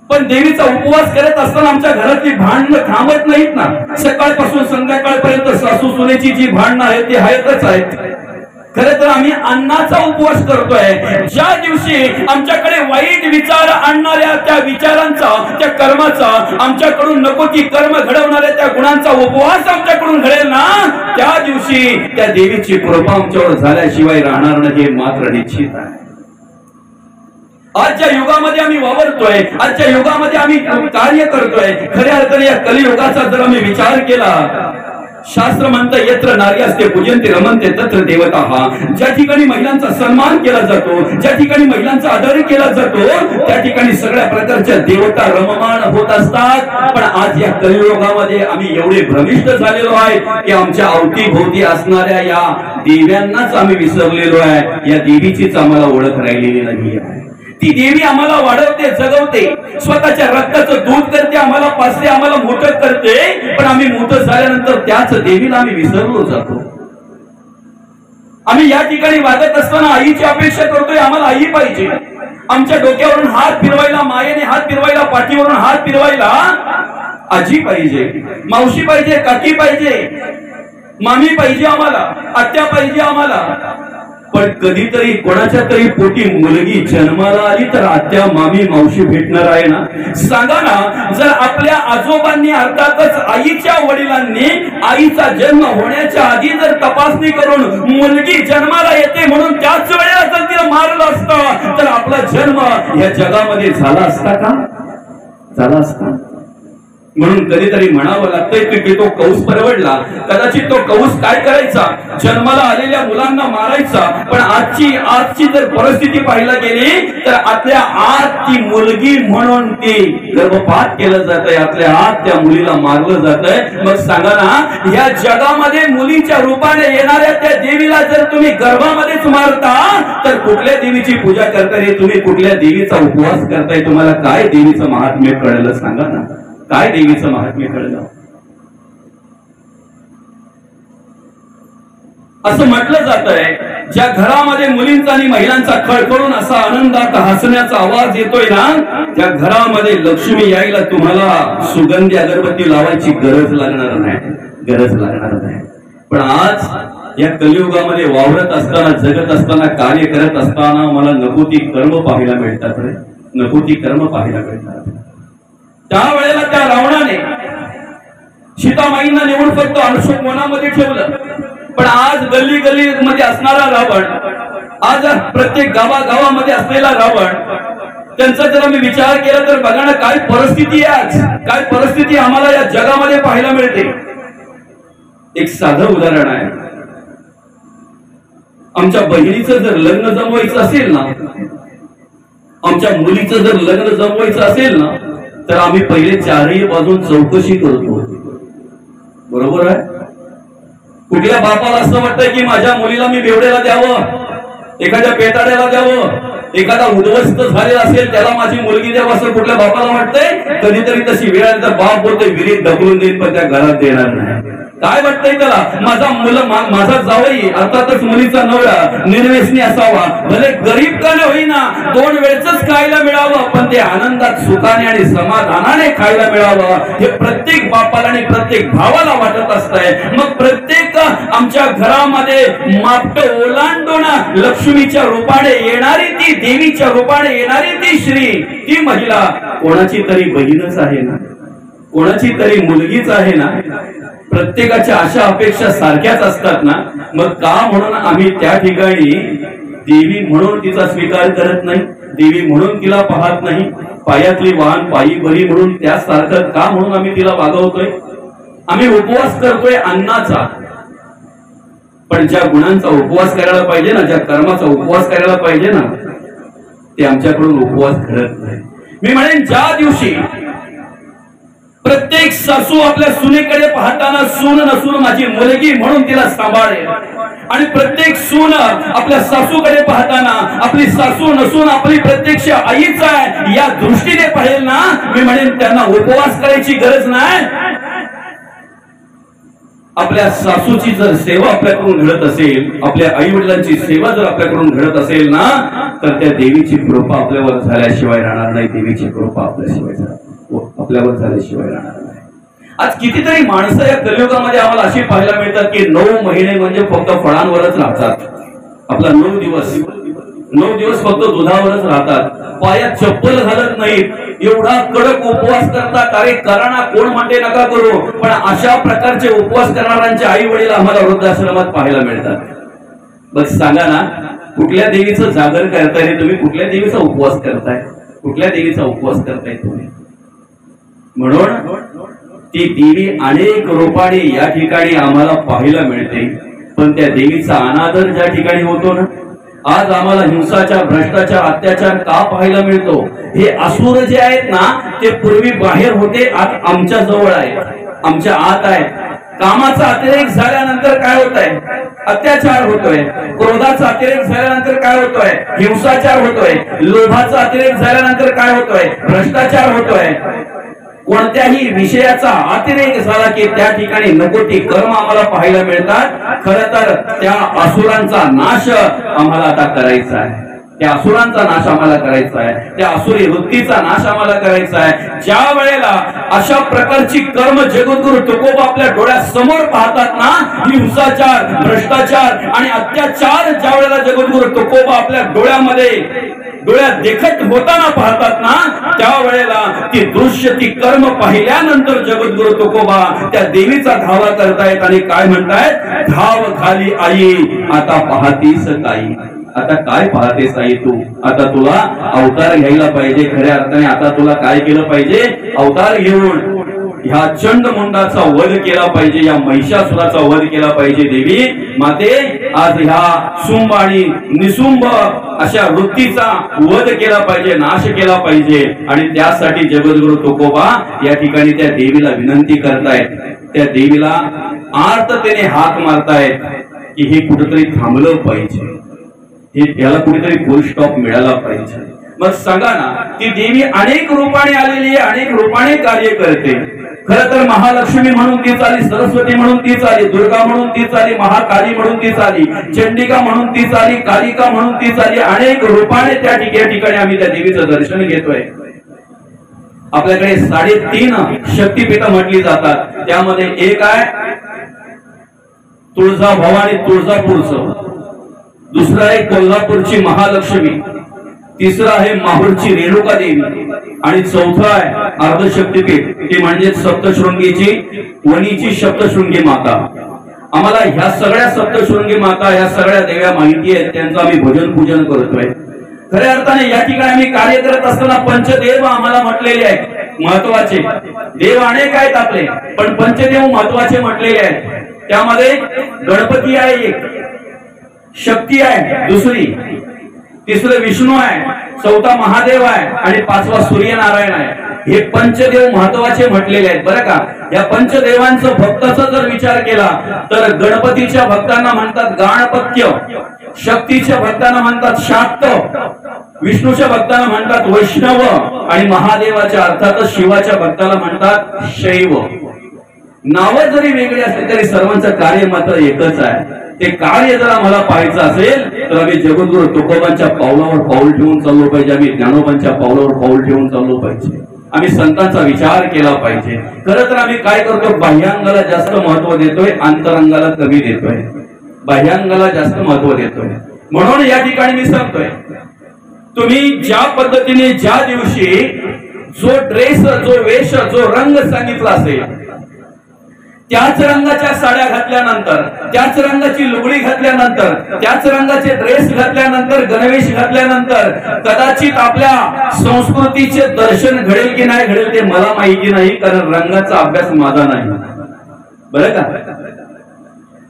[SPEAKER 1] पण देवीचा उपवास करत असताना आमच्या घरातली भांडणं थांबत नाहीत ना. सकाळपासून संध्याकाळपर्यंत सासू सुनेची जी भांडणं आहेत ती आहेतच आहेत. खरं तर आम्ही अन्नाचा उपवास करतोय. ज्या दिवशी आमच्याकडे वाईट विचार आणणाऱ्या त्या विचारांचा, त्या कर्माचा, आमच्याकडून नको ती कर्म घडवणाऱ्या त्या गुणांचा उपवास आमच्याकडून घडेल ना, त्या दिवशी त्या देवीची कृपा आमच्यावर झाल्याशिवाय राहणार नाही, हे मात्र निश्चित आहे. आजच्या युगामध्ये आम्ही वावरतोय, आजच्या युगामध्ये आम्ही कार्य करतोय. खऱ्या अर्थाने या कलियुगाचा जर आम्ही विचार केला, शास्त्र म्हणतं यत्र नारी असते पूजनते रमनते तत्र देवता. ज्या ठिकाणी महिलांचा सन्मान केला जातो, ज्या ठिकाणी महिलांचा आदर केला जातो, त्या ठिकाणी सगळ्या प्रकारच्या देवता रममाण होत असतात. पण आज या कलियुगामध्ये आम्ही एवढे भ्रमिष्ट झालेलो आहे की आमच्या अवतीभोवती असणाऱ्या या देव्यांनाच आम्ही विसरलेलो आहे. या देवीचीच आम्हाला ओळख राहिलेली नाही आहे. ती देवी आम्हाला वाढवते, जगवते, स्वतःच्या रक्ताचं दूध करते, आम्हाला पाचते, आम्हाला मोठं करते. पण आम्ही मोठं झाल्यानंतर त्याच देवीला आम्ही विसरलो जातो. आम्ही या ठिकाणी वागत असताना आईची अपेक्षा करतोय, आम्हाला आई पाहिजे. आमच्या डोक्यावरून हात फिरवायला, मायेने हात फिरवायला, पाठीवरून हात फिरवायला आजी पाहिजे, मावशी पाहिजे, काकी पाहिजे, मामी पाहिजे, आम्हाला आत्या पाहिजे आम्हाला. पण कधीतरी कोणाच्या तरी पोटी मुलगी जन्माला आली तर आत्या, मामी, मावशी भेटणार आहे ना? सांगा ना. जर आपल्या आजोबांनी अर्थातच आईच्या वडिलांनी आईचा जन्म होण्याच्या आधी जर तपासणी करून मुलगी जन्माला येते म्हणून त्याच वेळेला जर तिला मारलं असतं तर आपला जन्म या जगामध्ये झाला असता का? झाला असता. म्हणून कधीतरी म्हणावं लागतंय की तो कौस परवडला. कदाचित तो कौस काय करायचा, जन्माला आलेल्या मुलांना मारायचा. पण आजची जर परिस्थिती पाहायला गेली तर आपल्या आत ती मुलगी म्हणून ती गर्भपात केलं जातंय, आपल्या आत त्या मुलीला मारलं जातंय. मग सांगा ना, या जगामध्ये मुलीच्या रूपाने येणाऱ्या त्या देवीला जर तुम्ही गर्भामध्येच मारता तर कुठल्या देवीची पूजा करताय तुम्ही, कुठल्या देवीचा उपवास करताय? तुम्हाला काय देवीचं महात्म्य कळलं सांगा ना? काय देवीचं महात्म्य कळलं? असं म्हटलं जात आहे, ज्या घरामध्ये मुलींचा आणि महिलांचा खळखळून असा आनंदात हसण्याचा आवाज येतोय ना, त्या घरामध्ये लक्ष्मी यायला तुम्हाला सुगंधी अगरबत्ती लावायची गरज लागणार नाही, गरज लागणार नाही. पण आज या कलियुगामध्ये वावरत असताना, जगत असताना, कार्य करत असताना मला नको ती कर्म पाहायला मिळतात रे, नको ती कर्म पाहायला मिळतात. त्यावेळेला त्या रावणाने सीतामाईंना निवडून फक्त अशोक वनामध्ये ठेवलं. पण आज गल्ली गल्ली मध्ये असणारा रावण, आज प्रत्येक गावागावामध्ये असलेला रावण, त्यांचा जर आम्ही विचार केला तर बघा ना काय परिस्थिती आहे आज, काय परिस्थिती आम्हाला या जगामध्ये पाहायला मिळते. एक साधं उदाहरण आहे. आमच्या बहिणीचं जर लग्न जमवायचं असेल ना, आमच्या मुलीचं जर लग्न जमवायचं असेल ना, तर आम्ही पहिले चारही बाजून चौकशी करतो. बरोबर आहे? कुठल्या बापाला असं वाटतंय की माझ्या मुलीला मी बेवड्याला द्यावं, एखाद्या पेटाड्याला द्यावं, एखादा उद्ध्वस्त झालेला असेल त्याला माझी मुलगी द्यावं असं कुठल्या बापाला वाटतंय? कधीतरी तशी वेळ आली तर बाप बोलतोय विहिरीत ढकलून देईन पण त्या घरात देणार नाही. काय वाटतंय त्याला? माझा जावई अर्थातच मुलीचा नवरा निर्व्यसनी असावा, भले गरीब का न होईना, 2 वेळच खायला मिळावं, पण ते आनंदात, सुखाने आणि समाधानाने खायला मिळावं, हे प्रत्येक बापाला आणि प्रत्येक भावाला वाटत असतंय. मग प्रत्येक आमच्या घरामध्ये मापट ओलांडून लक्ष्मीच्या रूपाने येणारी ती, देवीच्या रूपाने येणारी ती श्री, ती महिला कोणाची तरी बहीणच आहे ना, कोणाची तरी मुलगीच आहे ना. प्रत्येकाच्या आशा अपेक्षा सारख्याच असतात ना. मग का म्हणून आम्ही त्या ठिकाणी देवी म्हणून तिचा स्वीकार करत नाही, देवी म्हणून तिला पाहत नाही, पायातली वाहन पायी बरी म्हणून त्यासारखं का म्हणून आम्ही तिला वागवतोय? आम्ही उपवास करतोय अन्नाचा, पण ज्या गुणांचा उपवास करायला पाहिजे ना, ज्या कर्माचा उपवास करायला पाहिजे ना, ते आमच्याकडून उपवास घडत नाही. मी म्हणेन ज्या दिवशी प्रत्येक सासू आपल्या सुनेकडे पाहताना सून नसून माझी मुलगी म्हणून तिला सांभाळेल, आणि प्रत्येक सून आपल्या सासूकडे पाहताना आपली सासू नसून आपली प्रत्यक्ष आईच आहे या दृष्टीने पाहिल ना, मी म्हणेन त्यांना उपवास करायची गरज नाही. आपल्या सासूची जर सेवा आपल्याकडून घडत असेल, आपल्या आई वडिलांची सेवा जर आपल्याकडून घडत असेल ना, तर त्या देवीची कृपा आपल्यावर झाल्याशिवाय राहणार नाही. देवीची कृपा आपल्यावर झाल्याशिवाय राहणार नाही. आज कितीतरी माणसं या कलियुगामध्ये आम्हाला अशी पाहायला मिळतात की 9 महिने म्हणजे फक्त फळांवरच राहतात. आपला 9 दिवस फक्त दुधावरच राहतात, पायात चप्पल घालत नाहीत, एवढा कडक उपवास करतात. अरे करा ना, कोण म्हणते नका करू, पण अशा प्रकारचे उपवास करणाऱ्यांचे आई वडील आम्हाला वृद्धाश्रमात पाहायला मिळतात. बस सांगा ना, कुठल्या देवीचं जागर करताय तुम्ही? कुठल्या देवीचा उपवास करताय? कुठल्या देवीचा उपवास करताय तुम्ही? म्हणून ती देवी अनेक रूपाने या ठिकाणी आम्हाला पाहायला मिळते, पण त्या देवीचा अनादर ज्या ठिकाणी होतो ना, आज आम्हाला हिंसाचार, भ्रष्टाचार, अत्याचार का पाहायला मिळतो? हे असुर जे आहेत ना, ते पूर्वी बाहेर होते, आज आमच्या जवळ आहेत, आमच्या आत आहेत. कामाचा अतिरेक झाल्यानंतर काय होत आहे? अत्याचार होतोय. क्रोधाचा अतिरेक झाल्यानंतर काय होतोय? हिंसाचार होतोय. लोभाचा अतिरेक झाल्यानंतर काय होतोय? भ्रष्टाचार होतोय. कोणत्याही विषयाचा अतिरेक झाला की त्या ठिकाणी नको ती कर्म आम्हाला पाहायला मिळतात. खरं तर त्या असुरांचा नाश आम्हाला आता करायचा आहे, त्या असुरांचा नाश आम्हाला करायचा आहे, त्या असुरी वृत्तीचा नाश आम्हाला करायचा आहे. ज्या वेळेला अशा प्रकारची कर्म जगद्गुरु तुकोबा आपल्या डोळ्यासमोर पाहतात ना, हिंसाचार, भ्रष्टाचार आणि अत्याचार ज्या वेळेला जगद्गुरु तुकोबा आपल्या डोळ्यात देखत होताना पाहतात ना, त्यावेळेला ती दृश्य, ती कर्म पाहिल्यानंतर जगद्गुरु तुकोबा त्या देवीचा धावा करतायत आणि काय म्हणतायत? धाव खाली आई, आता पाहतीस काही. आता काय पाहतेस आई तू? आता तुला अवतार घ्यायला पाहिजे. खऱ्या अर्थाने आता तुला काय केलं पाहिजे? अवतार घेऊन ह्या चंडमुंडाचा वध केला पाहिजे, या महिषासुराचा वध केला पाहिजे. देवी माते, आज ह्या शुंभ आणि निशुंभ अशा वृत्तीचा वध केला पाहिजे, नाश केला पाहिजे. आणि त्यासाठी जगद्गुरु तुकोबा या ठिकाणी त्या देवीला विनंती करतायत, त्या देवीला आर्ततेने हाक मारतायत की हे कुठेतरी थांबलं पाहिजे, याला कुठेतरी फुल स्टॉप मिळाला पाहिजे. मग सांगा ना, ती देवी अनेक रूपाने आलेली आहे, अनेक रूपाने कार्य करते. खरं तर महालक्ष्मी म्हणून तीच आली, सरस्वती म्हणून तीच आली, दुर्गा म्हणून तीच आली, महाकाली म्हणून तीच आली, चंडिका म्हणून तीच आली, कालिका म्हणून तीच आली. अनेक रूपाने त्या ठिकाणी आम्ही त्या देवीचं दर्शन घेतोय. आपल्याकडे 3.5 शक्तीपीठ म्हटली जातात. त्यामध्ये एक आहे तुळजा भवानी तुळजापूरचं, दुसरं आहे कोल्हापूरची महालक्ष्मी, तिसरं आहे माहूरची रेणुका देवी आणि चौथं आहे अर्धशक्तीपीठ, ते म्हणजे सप्तशृंगीची वणीची सप्तशृंगी माता. आम्हाला ह्या सगळ्या सप्तशृंगी माता, ह्या सगळ्या देव्या माहिती आहेत, त्यांचं आम्ही भजन पूजन करतोय. खऱ्या अर्थाने या ठिकाणी आम्ही कार्य करत असताना पंचदेव आम्हाला म्हटलेले आहेत, महत्वाचे. देव अनेक आहेत आपले, पण पंचदेव महत्वाचे म्हटलेले आहेत. त्यामध्ये गणपती आहे एक, शक्ती आहे दुसरी, तिसरं विष्णू आहे, चौथा महादेव आहे आणि पाचवा सूर्यनारायण आहे. हे पंचदेव महत्वाचे म्हटलेले आहेत बरं का. या पंचदेवांचं भक्ताचा जर विचार केला तर गणपतीच्या भक्तांना म्हणतात गाणपत्य, शक्तीच्या भक्तांना म्हणतात शाक्त, विष्णूच्या भक्तांना म्हणतात वैष्णव आणि महादेवाच्या अर्थातच शिवाच्या भक्ताला म्हणतात शैव. नावं जरी वेगळी असली तरी सर्वांचं कार्य मात्र एकच आहे. ते कार्य जर आम्हाला पाहायचं असेल तर आम्ही जगद्गुरु तुकोबांच्या पावलावर पाऊल ठेवून चाललो पाहिजे, आम्ही ज्ञानोबांच्या पावलावर पाऊल ठेवून चाललो पाहिजे, आम्ही संतांचा विचार केला पाहिजे. खरं तर आम्ही काय करतो? बाह्यांगाला जास्त महत्व देतोय, अंतरंगाला कमी देतोय. बाह्यांगाला जास्त महत्व देतोय. म्हणून या ठिकाणी मी सांगतोय, तुम्ही ज्या पद्धतीने ज्या दिवशी जो ड्रेस, जो वेश, जो रंग सांगितला असेल, त्याच रंगाच्या साड्या घातल्यानंतर, त्याच रंगाची लुगडी घातल्यानंतर, त्याच रंगाचे ड्रेस घातल्यानंतर, गणवेश घातल्यानंतर कदाचित आपल्या संस्कृतीचे दर्शन घडेल की नाही घडेल ते मला माहिती नाही, कारण रंगाचा अभ्यास माझा नाही बरं का.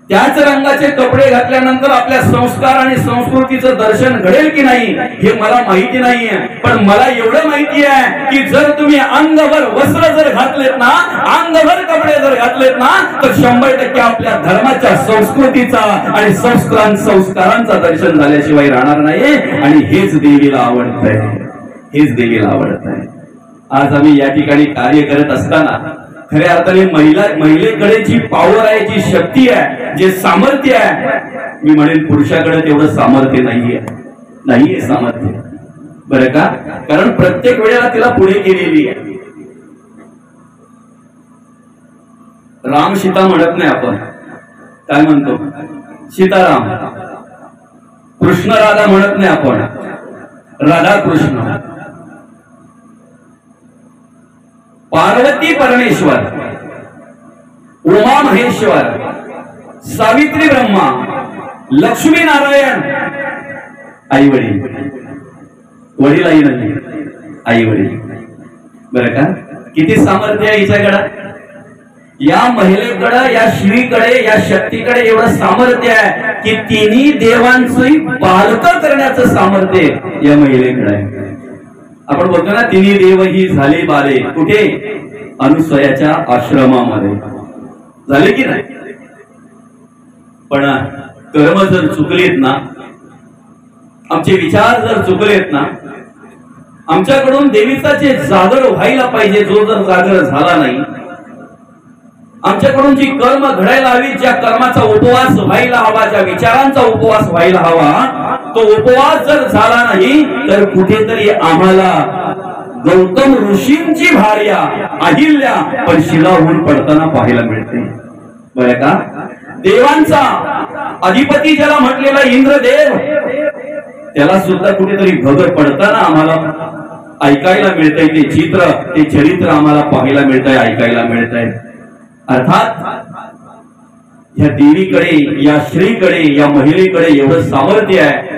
[SPEAKER 1] त्याच रंगाचे कपडे घातल्यानंतर आपल्या संस्कार आणि संस्कृतीचं दर्शन घडेल की नाही हे मला माहिती नाहीये. पण मला एवढं माहिती आहे की जर तुम्ही अंगभर वस्त्र जर घातलेत ना, अंगभर कपडे जर घातलेत ना, तर 100% आपल्या धर्माच्या, संस्कृतीचा आणि संस्कारांचा दर्शन झाल्याशिवाय राहणार नाही. आणि हेच देवीला आवडतंय, हेच देवीला आवडतंय. आज आम्ही या ठिकाणी कार्य करत असताना खऱ्या अर्थाने महिलेकडे जी पॉवर आहे, जी शक्ती आहे, जे सामर्थ्य आहे, मी म्हणेन पुरुषाकडे तेवढं सामर्थ्य नाहीये सामर्थ्य बरं का. कारण प्रत्येक वेळेला तिला पुढे केलेली आहे. राम सीता म्हणत नाही आपण, काय म्हणतो? सीताराम. कृष्ण राधा म्हणत नाही आपण, राधा कृष्ण. पार्वती परमेश्वर, उमा महेश्वर, सावित्री ब्रह्मा, लक्ष्मी नारायण, आई वडील. वडील आई नाही, आई वडील बरं का. किती सामर्थ्य आहे हिच्याकडे. या महिलेकडे, या श्रीकडे, या शक्तीकडे एवढं सामर्थ्य आहे की तिन्ही देवांची बालकं करण्याचं सामर्थ्य या महिलेकडे आहे. आपण बोलतो ना, तिन्ही देव ही झाले बाले. कुठे? अनुसयाच्या आश्रमामध्ये झाले की नाही. पण कर्म जर चुकलेत ना, आमचे विचार जर चुकलेत ना, आमच्याकडून देवीचा जे जागर व्हायला पाहिजे, जो जर जागर झाला नाही, आमच्याकडून जी कर्म घडायला हवी, ज्या कर्माचा उपवास व्हायला हवा, ज्या विचारांचा उपवास व्हायला हवा, तो उपवास जर झाला नाही तर कुठेतरी आम्हाला गौतम ऋषींची भार्या अहिल्या पण शिलाहून पडताना पाहायला मिळते. बरं का? देवांचा अधिपती ज्याला म्हटलेला इंद्रदेव, त्याला सुद्धा कुठेतरी भगर पडताना आम्हाला ऐकायला मिळतंय. ते चित्र, ते चरित्र आम्हाला पाहायला मिळतंय, ऐकायला मिळतंय. अर्थात या देवीकडे, या श्रीकडे, या महिलेकडे एवढं सामर्थ्य आहे.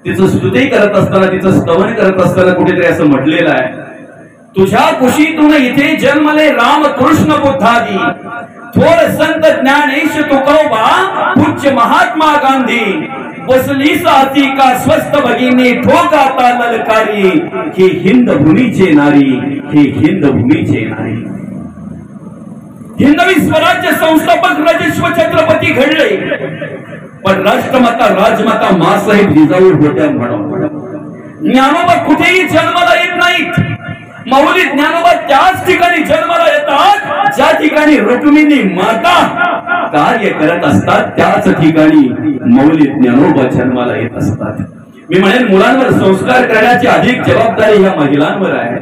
[SPEAKER 1] तिचं स्तुती करत असताना, तिचं स्तवन करत असताना कुठेतरी असं म्हटलेलं आहे, तुझ्या कुशीतून इथे जन्मले राम कृष्ण बुद्धादी, थोर संत ज्ञानेश तुकोबा, पूज्य महात्मा गांधी, बसली साथी का स्वस्त भगिनी ठोकाता ललकारी, हे हिंद भूमीचे नारी, हे हिंद भूमीचे नारी. हिंदवी स्वराज्य संस्थापक राजेश्वर छत्रपती घडले, पण राष्ट्रमाता राजमाता मासाहेब जिजाऊ होत्या म्हणून. ज्ञानोबा कुठेही जन्माला येत नाहीत. माऊली ज्ञानोबा त्याच ठिकाणी जन्माला येतात ज्या ठिकाणी रुक्मिणी माता कार्य करत असतात, त्याच ठिकाणी माऊली ज्ञानोबा जन्माला येत असतात. मी म्हणेन, मुलांवर संस्कार करण्याची अधिक जबाबदारी ह्या महिलांवर आहे.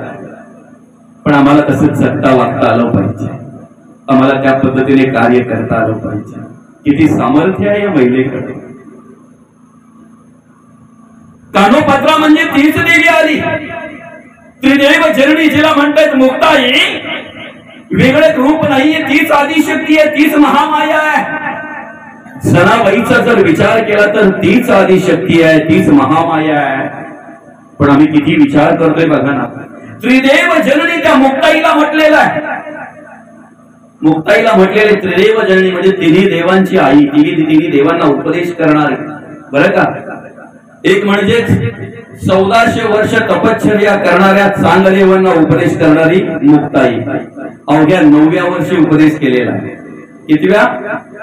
[SPEAKER 1] पण आम्हाला कसं जगता वागता आलं पाहिजे, आम्हाला त्या पद्धतीने कार्य करता आलं पाहिजे. किती सामर्थ्य आहे या महिलेकडे. कानोपात्रा म्हणजे तीच देवी आली. त्रिदेव जननी जिला म्हणतात मुक्ताई, वेगळं रूप नाहीये, तीच आदिशक्ती आहे, तीच महामाया आहे. सणाबाईचा जर विचार केला तर तीच आदिशक्ती आहे, तीच महामाया आहे. पण आम्ही किती विचार करतोय बघा ना. त्रिदेव जननी त्या मुक्ताईला म्हटलेलं आहे. मुक्ताईला म्हटलेले त्रिदेव जननी म्हणजे तिन्ही देवांची आई, तिन्ही देवांना उपदेश करणारी. बरं का? एक म्हणजे 1400 वर्ष तपश्चर्या करणाऱ्या चांगदेवांना उपदेश करणारी मुक्ताई, अवघ्या 9व्या वर्षी उपदेश केलेला. कितव्या?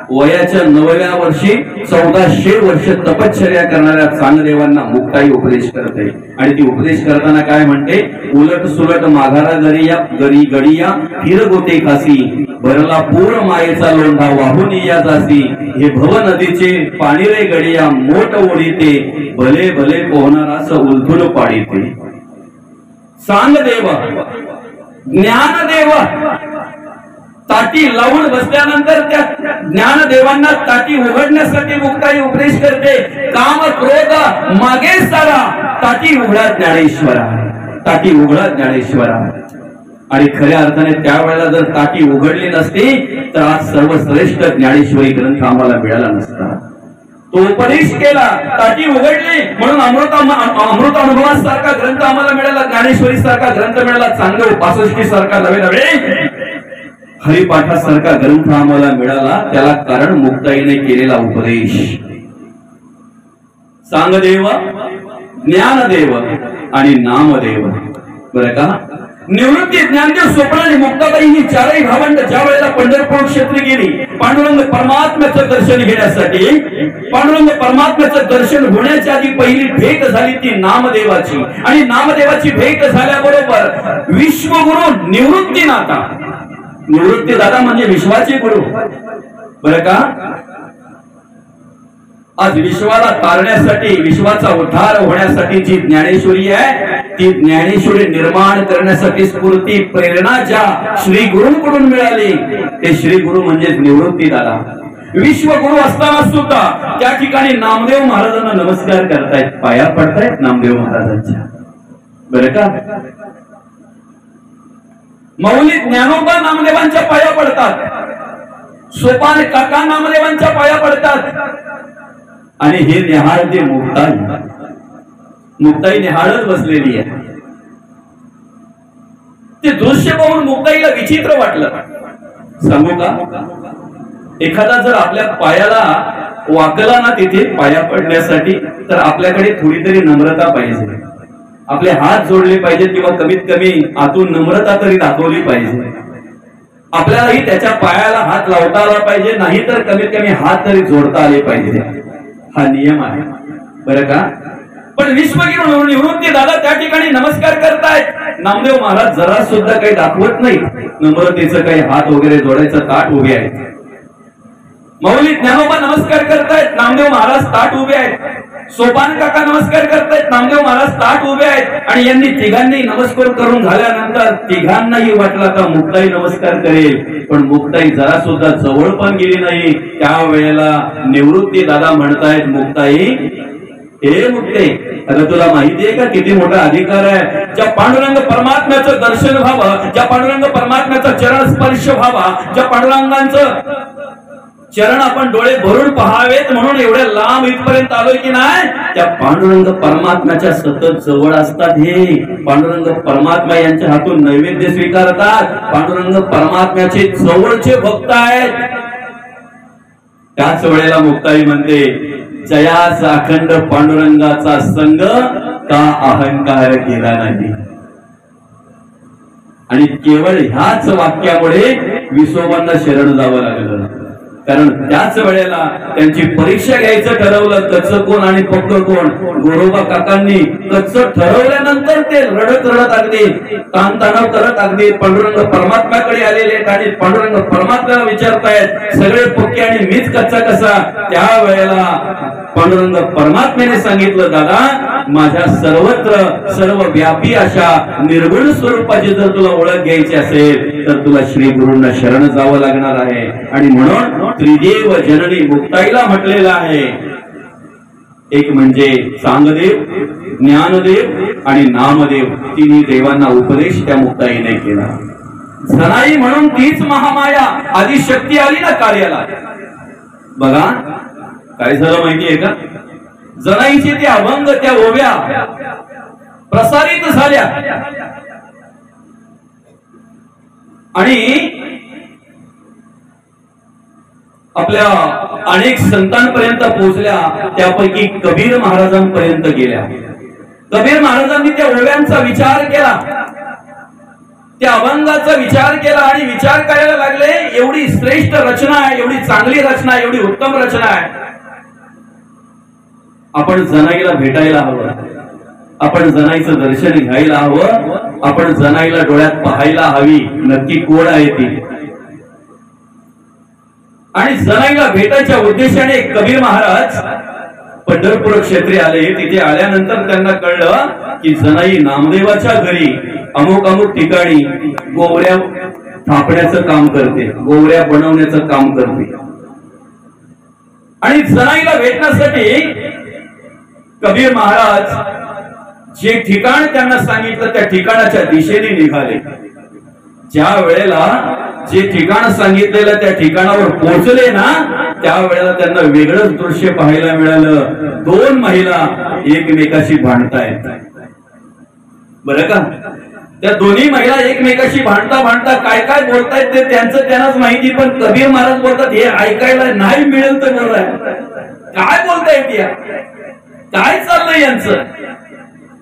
[SPEAKER 1] वयाच्या 9व्या वर्षी 1400 वर्ष तपश्चर्या करणाऱ्या चांगदेवांना मुक्ताई उपदेश करते. आणि ती उपदेश करताना काय म्हणते? उलट सुलट माघारा गडिया फिरगोते खासी, भरला पूर मायेचा लोंढा वाहून या जासी, हे भव नदीचे पाणी रे गडिया मोठ ओढीते, भले भले पोहणारास उलथून पाडीते. सांगदेव, ज्ञानदेव ताटी लावून बसल्यानंतर त्या ज्ञानदेवांना ताटी उघडण्यासाठी मुक्ताई उपदेश करते. काम क्रोध मागे सारा, ताटी उघडा ज्ञानेश्वरा, ताटी उघडा ज्ञानेश्वरा. आणि खऱ्या अर्थाने त्यावेळेला जर ताटी उघडली नसती तर आज सर्वश्रेष्ठ ज्ञानेश्वरी ग्रंथ आम्हाला मिळाला नसता. तो उपदेश केला, ताटी उघडली म्हणून अमृत अनुभवासारखा ग्रंथ आम्हाला मिळाला, ज्ञानेश्वरी सारखा ग्रंथ मिळाला, चांगले 65 सारखा नवे हरिपाठासारखा ग्रंथ आम्हाला मिळाला. त्याला कारण मुक्ताईने केलेला उपदेश. सांगदेव, ज्ञानदेव आणि नामदेव. बरं का? निवृत्ती, ज्ञानदेव, स्वप्न आणि मुक्ताबाई ही चारही भावंड ज्या वेळेला पंढरपूर क्षेत्री गेली पांडुरंग परमात्म्याचं दर्शन घेण्यासाठी, पांडुरंग परमात्म्याचं दर्शन होण्याच्या आधी पहिली भेट झाली ती नामदेवाची. आणि नामदेवाची भेट झाल्याबरोबर विश्वगुरु निवृत्तीनाथा, निवृत्ती दादा म्हणजे विश्वाचे गुरु. बरं का? आज विश्वाला तारण्यासाठी, विश्वाचा उद्धार होण्यासाठी जी ज्ञानेश्वरी आहे, ती ज्ञानेश्वरी निर्माण करण्यासाठी स्फूर्ती, प्रेरणा ज्या श्री गुरूंकडून मिळाली, ते श्री गुरु म्हणजे निवृत्ती दादा. विश्वगुरु असताना सुद्धा त्या ठिकाणी नामदेव महाराजांना नमस्कार करतायत, पाया पडतायत नामदेव महाराजांच्या. बरं का? माऊली ज्ञानोबा नामदेवांच्या पाया पडतात, सोपान काका नामदेवांच्या पाया पडतात. आणि हे निहाळते मुक्ताई. मुक्ताई निहाळच बसलेली आहे. ते दृश्य पाहून मुक्ताईला विचित्र वाटलं. सांगू का? एखादा जर आपल्या पायाला वाकला ना तिथे पाया पडण्यासाठी, तर आपल्याकडे थोडी तरी नम्रता पाहिजे, आपले हात जोडले पाहिजेत किंवा कमीत कमी आतून नम्रता तरी दाखवली पाहिजे. आपल्यालाही त्याच्या पायाला हात लावता आला पाहिजे, नाही तर कमीत कमी हात तरी जोडता आले पाहिजे. हा नियम आहे बरं का. पण विश्वगुरू निवृत्ती दादा त्या ठिकाणी नमस्कार करतायत. नामदेव महाराज जरा सुद्धा काही दाखवत नाही नम्रतेचं, काही हात वगैरे जोडायचं ताट उभे आहेत. मौली ज्ञानोबा नमस्कार करतायत, नामदेव महाराज ताट उभे आहेत. सोपान काका नमस्कार करतायत, नामदेव महाराज ताट उभे आहेत. आणि यांनी तिघांनी नमस्कार करून झाल्यानंतर तिघांनाही वाटला का मुक्ताई नमस्कार करेल, पण मुक्ताई जरा सुद्धा जवळ पण गेली नाही. त्यावेळेला निवृत्ती दादा म्हणतायत, मुक्ताई हे मुक्ते, अगं तुला माहितीये का किती मोठा अधिकार आहे? ज्या पांडुरंग परमात्म्याचं दर्शन व्हावं, ज्या पांडुरंग परमात्म्याचा चरण स्पर्श व्हावा, ज्या पांडुरंगांचं चरण आपण डोळे भरून पहावेत म्हणून एवढ्या लांब इथपर्यंत आलोय की नाही, त्या पांडुरंग परमात्म्याच्या सतत जवळ असतात. हे पांडुरंग परमात्मा यांच्या हातून नैवेद्य स्वीकारतात. पांडुरंग परमात्म्याचे जवळचे भक्त आहेत. त्याच वेळेला मुक्ताई म्हणते, जयाच अखंड पांडुरंगाचा संग का अहंकार केला नाही. आणि केवळ ह्याच वाक्यामुळे विसोबांना शरण जावं लागलं. कारण त्याच वेळेला त्यांची परीक्षा घ्यायचं ठरवलं, कच्च कोण आणि पक्क कोण. गोरोबा काकांनी कच्च ठरवल्यानंतर ते रडत रडत अगदी ताणतणाव करत अगदी पांडुरंग परमात्म्याकडे आलेले आणि पांडुरंग परमात्म्याला विचारतायत, सगळे पक्के आणि मीच कच्चा कसा. त्यावेळेला पांडुरंग परमात्म्याने सांगितलं, दादा माझ्या सर्वत्र सर्व व्यापी अशा निर्गुण स्वरूपाची जर तुला ओळख घ्यायची असेल तर तुला श्री गुरूंना शरण जावं लागणार आहे. आणि म्हणून त्रिदेव जननी मुक्ताईला म्हटलेलं आहे. एक म्हणजे चांगदेव, ज्ञानदेव आणि नामदेव, तिन्ही देवांना उपदेश त्या मुक्ताईने केला. जनाई म्हणून तीच महामाया आदिशक्ती आली ना कार्याला. बघा काय झालं माहितीये का, जनाईचे ते अभंग त्या ओव्या प्रसारित झाल्या आणि आपल्या अनेक संतांपर्यंत पोहोचल्या. त्यापैकी कबीर महाराजांपर्यंत गेल्या. कबीर महाराजांनी त्या ओव्यांचा विचार केला, त्या अभंगाचा विचार केला आणि विचार करायला लागले, एवढी श्रेष्ठ रचना आहे, एवढी चांगली रचना आहे, एवढी उत्तम रचना आहे, आपण जनाईला भेटायला हवं, आपण जनाईचं दर्शन घ्यायला हवं, आपण जनाईला डोळ्यात पाहायला हवी, नक्की कोण आहे ती. आणि जनाईला भेटायच्या उद्देशाने कबीर महाराज पंढरपूर क्षेत्री आले. तिथे आल्यानंतर त्यांना कळलं की जनाई नामदेवाच्या घरी अमुक अमुक ठिकाणी गोवऱ्या थापण्याचं काम करते, गोवऱ्या बनवण्याचं काम करते. आणि जनाईला भेटण्यासाठी कबीर महाराज जे ठिकाण त्यांना सांगितलं त्या ठिकाणाच्या दिशेने निघाले. ज्या वेळेला जे ठिकाण सांगितलेलं त्या ठिकाणावर पोहोचले ना, त्यावेळेला त्यांना वेगळंच दृश्य पाहायला मिळालं. दोन महिला एकमेकाशी भांडतायत. बरं का, त्या दोन्ही महिला एकमेकाशी भांडता भांडता काय काय बोलतायत ते त्यांचं त्यांनाच माहिती. पण कबीर महाराज बोलतात, हे ऐकायला नाही मिळेल तर बरं आहे, काय बोलतायत या, काय चाललंय यांचं.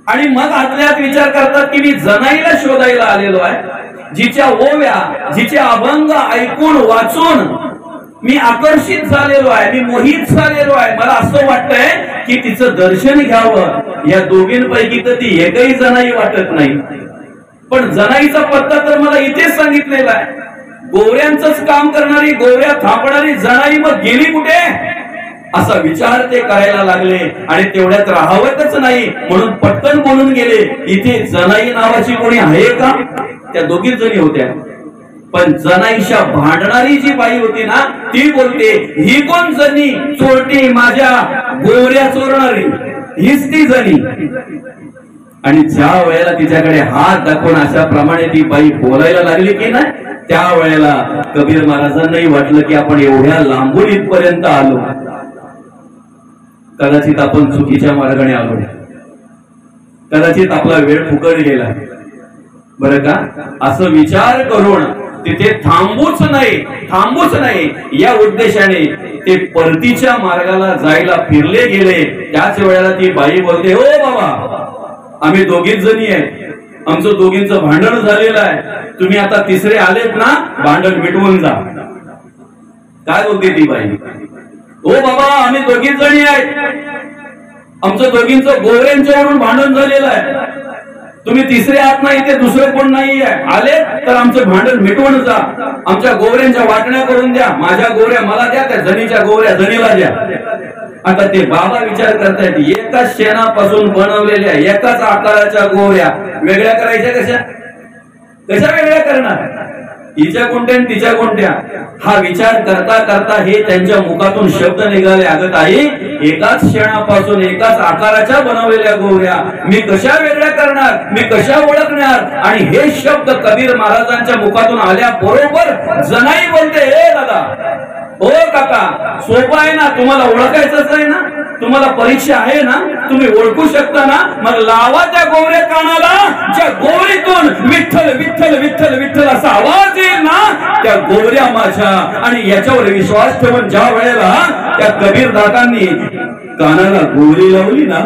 [SPEAKER 1] आणि मग आतल्यात विचार करतात की मी जनाईला शोधायला आलेलो आहे, जिच्या ओव्या जिचे अभंग ऐकून वाचून मी आकर्षित झालेलो आहे, मी मोहित झालेलो आहे. मला असं वाटतंय की तिचं दर्शन घ्यावं. या दोघींपैकी तर ती एकही जनाई वाटत नाही. पण जनाईचा पत्ता तर मला इथेच सांगितलेला आहे. गोवऱ्यांचंच काम करणारी, गोवऱ्या थापणारी जनाई मग गेली कुठे, असा विचार ते करायला लागले. आणि तेवढ्यात राहावतच नाही म्हणून पटकन बोलून गेले, इथे जनाई नावाची कोणी आहे का. त्या दोघीच जणी होत्या. पण जनाईशा भांडणारी जी बाई होती ना, ती बोलते, ही कोण जणी चोरटी, माझ्या गोवऱ्या चोरणारी, हीच ती जणी. आणि ज्या वेळेला तिच्याकडे हात दाखवून अशा प्रमाणे ती बाई बोलायला लागली की नाही, त्यावेळेला कबीर महाराजांनाही वाटलं की आपण एवढ्या लांबून इथपर्यंत आलो, कदाचित आपण चुकीच्या मार्गाने आलो, कदाचित आपला वेळ फुकट गेला. बरं का, असं विचार करून तिथे थांबूच नाही या उद्देशाने ते परतीच्या मार्गाला जायला फिरले गेले। त्याच वेळेला ती बाई बोलते, हो बाबा आम्ही दोघीच जणी आहे, आमचं दोघींचं भांडण झालेलं आहे, तुम्ही आता तिसरे आलेत ना, भांडण मिटवून जा। काय बोलते ती बाई, ओ बाबा आम्ही दोघीच जणी आहेत, आमचं दोघींचं गोवऱ्यांच्यावरून भांडण झालेलं आहे, तुम्ही तिसरे आहात नाही, ते दुसरे कोण नाही आहे, आले तर आमचं भांडण मिटवून जा, आमच्या गोवऱ्यांच्या वाटण्या करून द्या, माझ्या गोवऱ्या मला द्या, त्या जणीच्या गोवऱ्या जणीला द्या। आता ते बाबा विचार करतायत, एकाच शेणापासून बनवलेल्या एकाच आकाराच्या गोवऱ्या वेगळ्या करायच्या कशा वेगळ्या करणार, हिच्या कोणत्या आणि तिच्या कोणत्या, हा विचार करता करता हे त्यांच्या मुखातून शब्द निघाले, अगं ताई एकाच शेणापासून एकाच आकाराच्या बनवलेल्या गोवऱ्या मी कशा वेगळ्या करणार, मी कशा ओळखणार। आणि हे शब्द कबीर महाराजांच्या मुखातून आल्या बरोबर जनाई बोलते, हे दादा ओ काका सोपं आहे ना, तुम्हाला ओळखायचंच आहे ना, तुम्हाला परीक्षा आहे ना, तुम्ही ओळखू शकता ना, मग लावा त्या गोवऱ्या कानाला, ज्या गोवरीतून विठ्ठल विठ्ठल विठ्ठल विठ्ठल असा आवाज येईल ना, त्या गोवऱ्या माझ्या। आणि याच्यावर विश्वास ठेवून ज्या वेळेला त्या कबीर दादांनी कानाला गोवरी लावली ना,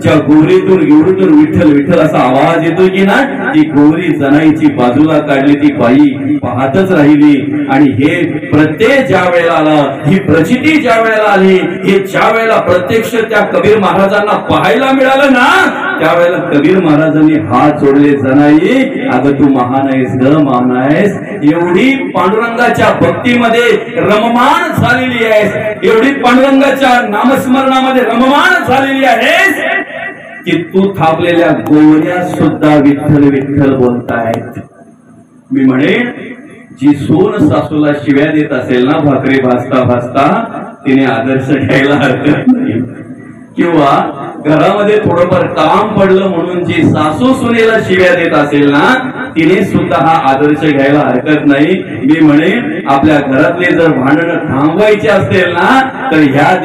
[SPEAKER 1] ज्या गोवरीतून एवढून विठ्ठल विठ्ठल असा आवाज येतो की ना, ती गोवरी जनाईची बाजूला काढली, ती बाई पाहतच राहिली। आणि हे प्रत्येक ज्या वेळेला आलं, ही प्रचिती ज्या वेळेला आली, हे ज्या वेळेला प्रत्यक्ष त्या कबीर महाराजांना पाहायला मिळालं ना, त्यावेळेला कबीर महाराजांनी हात जोडले, जनाई अगं तू महान आहेस ग, महान आहेस, एवढी पांडुरंगाच्या भक्तीमध्ये रममाण झालेली आहेस, एवढी पांडुरंगाच्या नामस्मरणामध्ये रममाण झालेली आहेस की तू थापलेल्या गोवऱ्या सुद्धा विठ्ठल विठ्ठल बोलतायत। मी म्हणेन जी सून सासूला शिव्या देत असेल ना भाकरी भाजता भाजता, तिने आदर्श घ्यायला हरकत नाही, किंवा घरामध्ये थोडंफार काम पडलं म्हणून जी सासू सुनेला शिव्या देत असेल ना, तिने सुद्धा हा आदर्श घ्यायला हरकत नाही। मी म्हणेन आपल्या घरातले जर भांडण थांबवायचे असेल ना, तर ह्या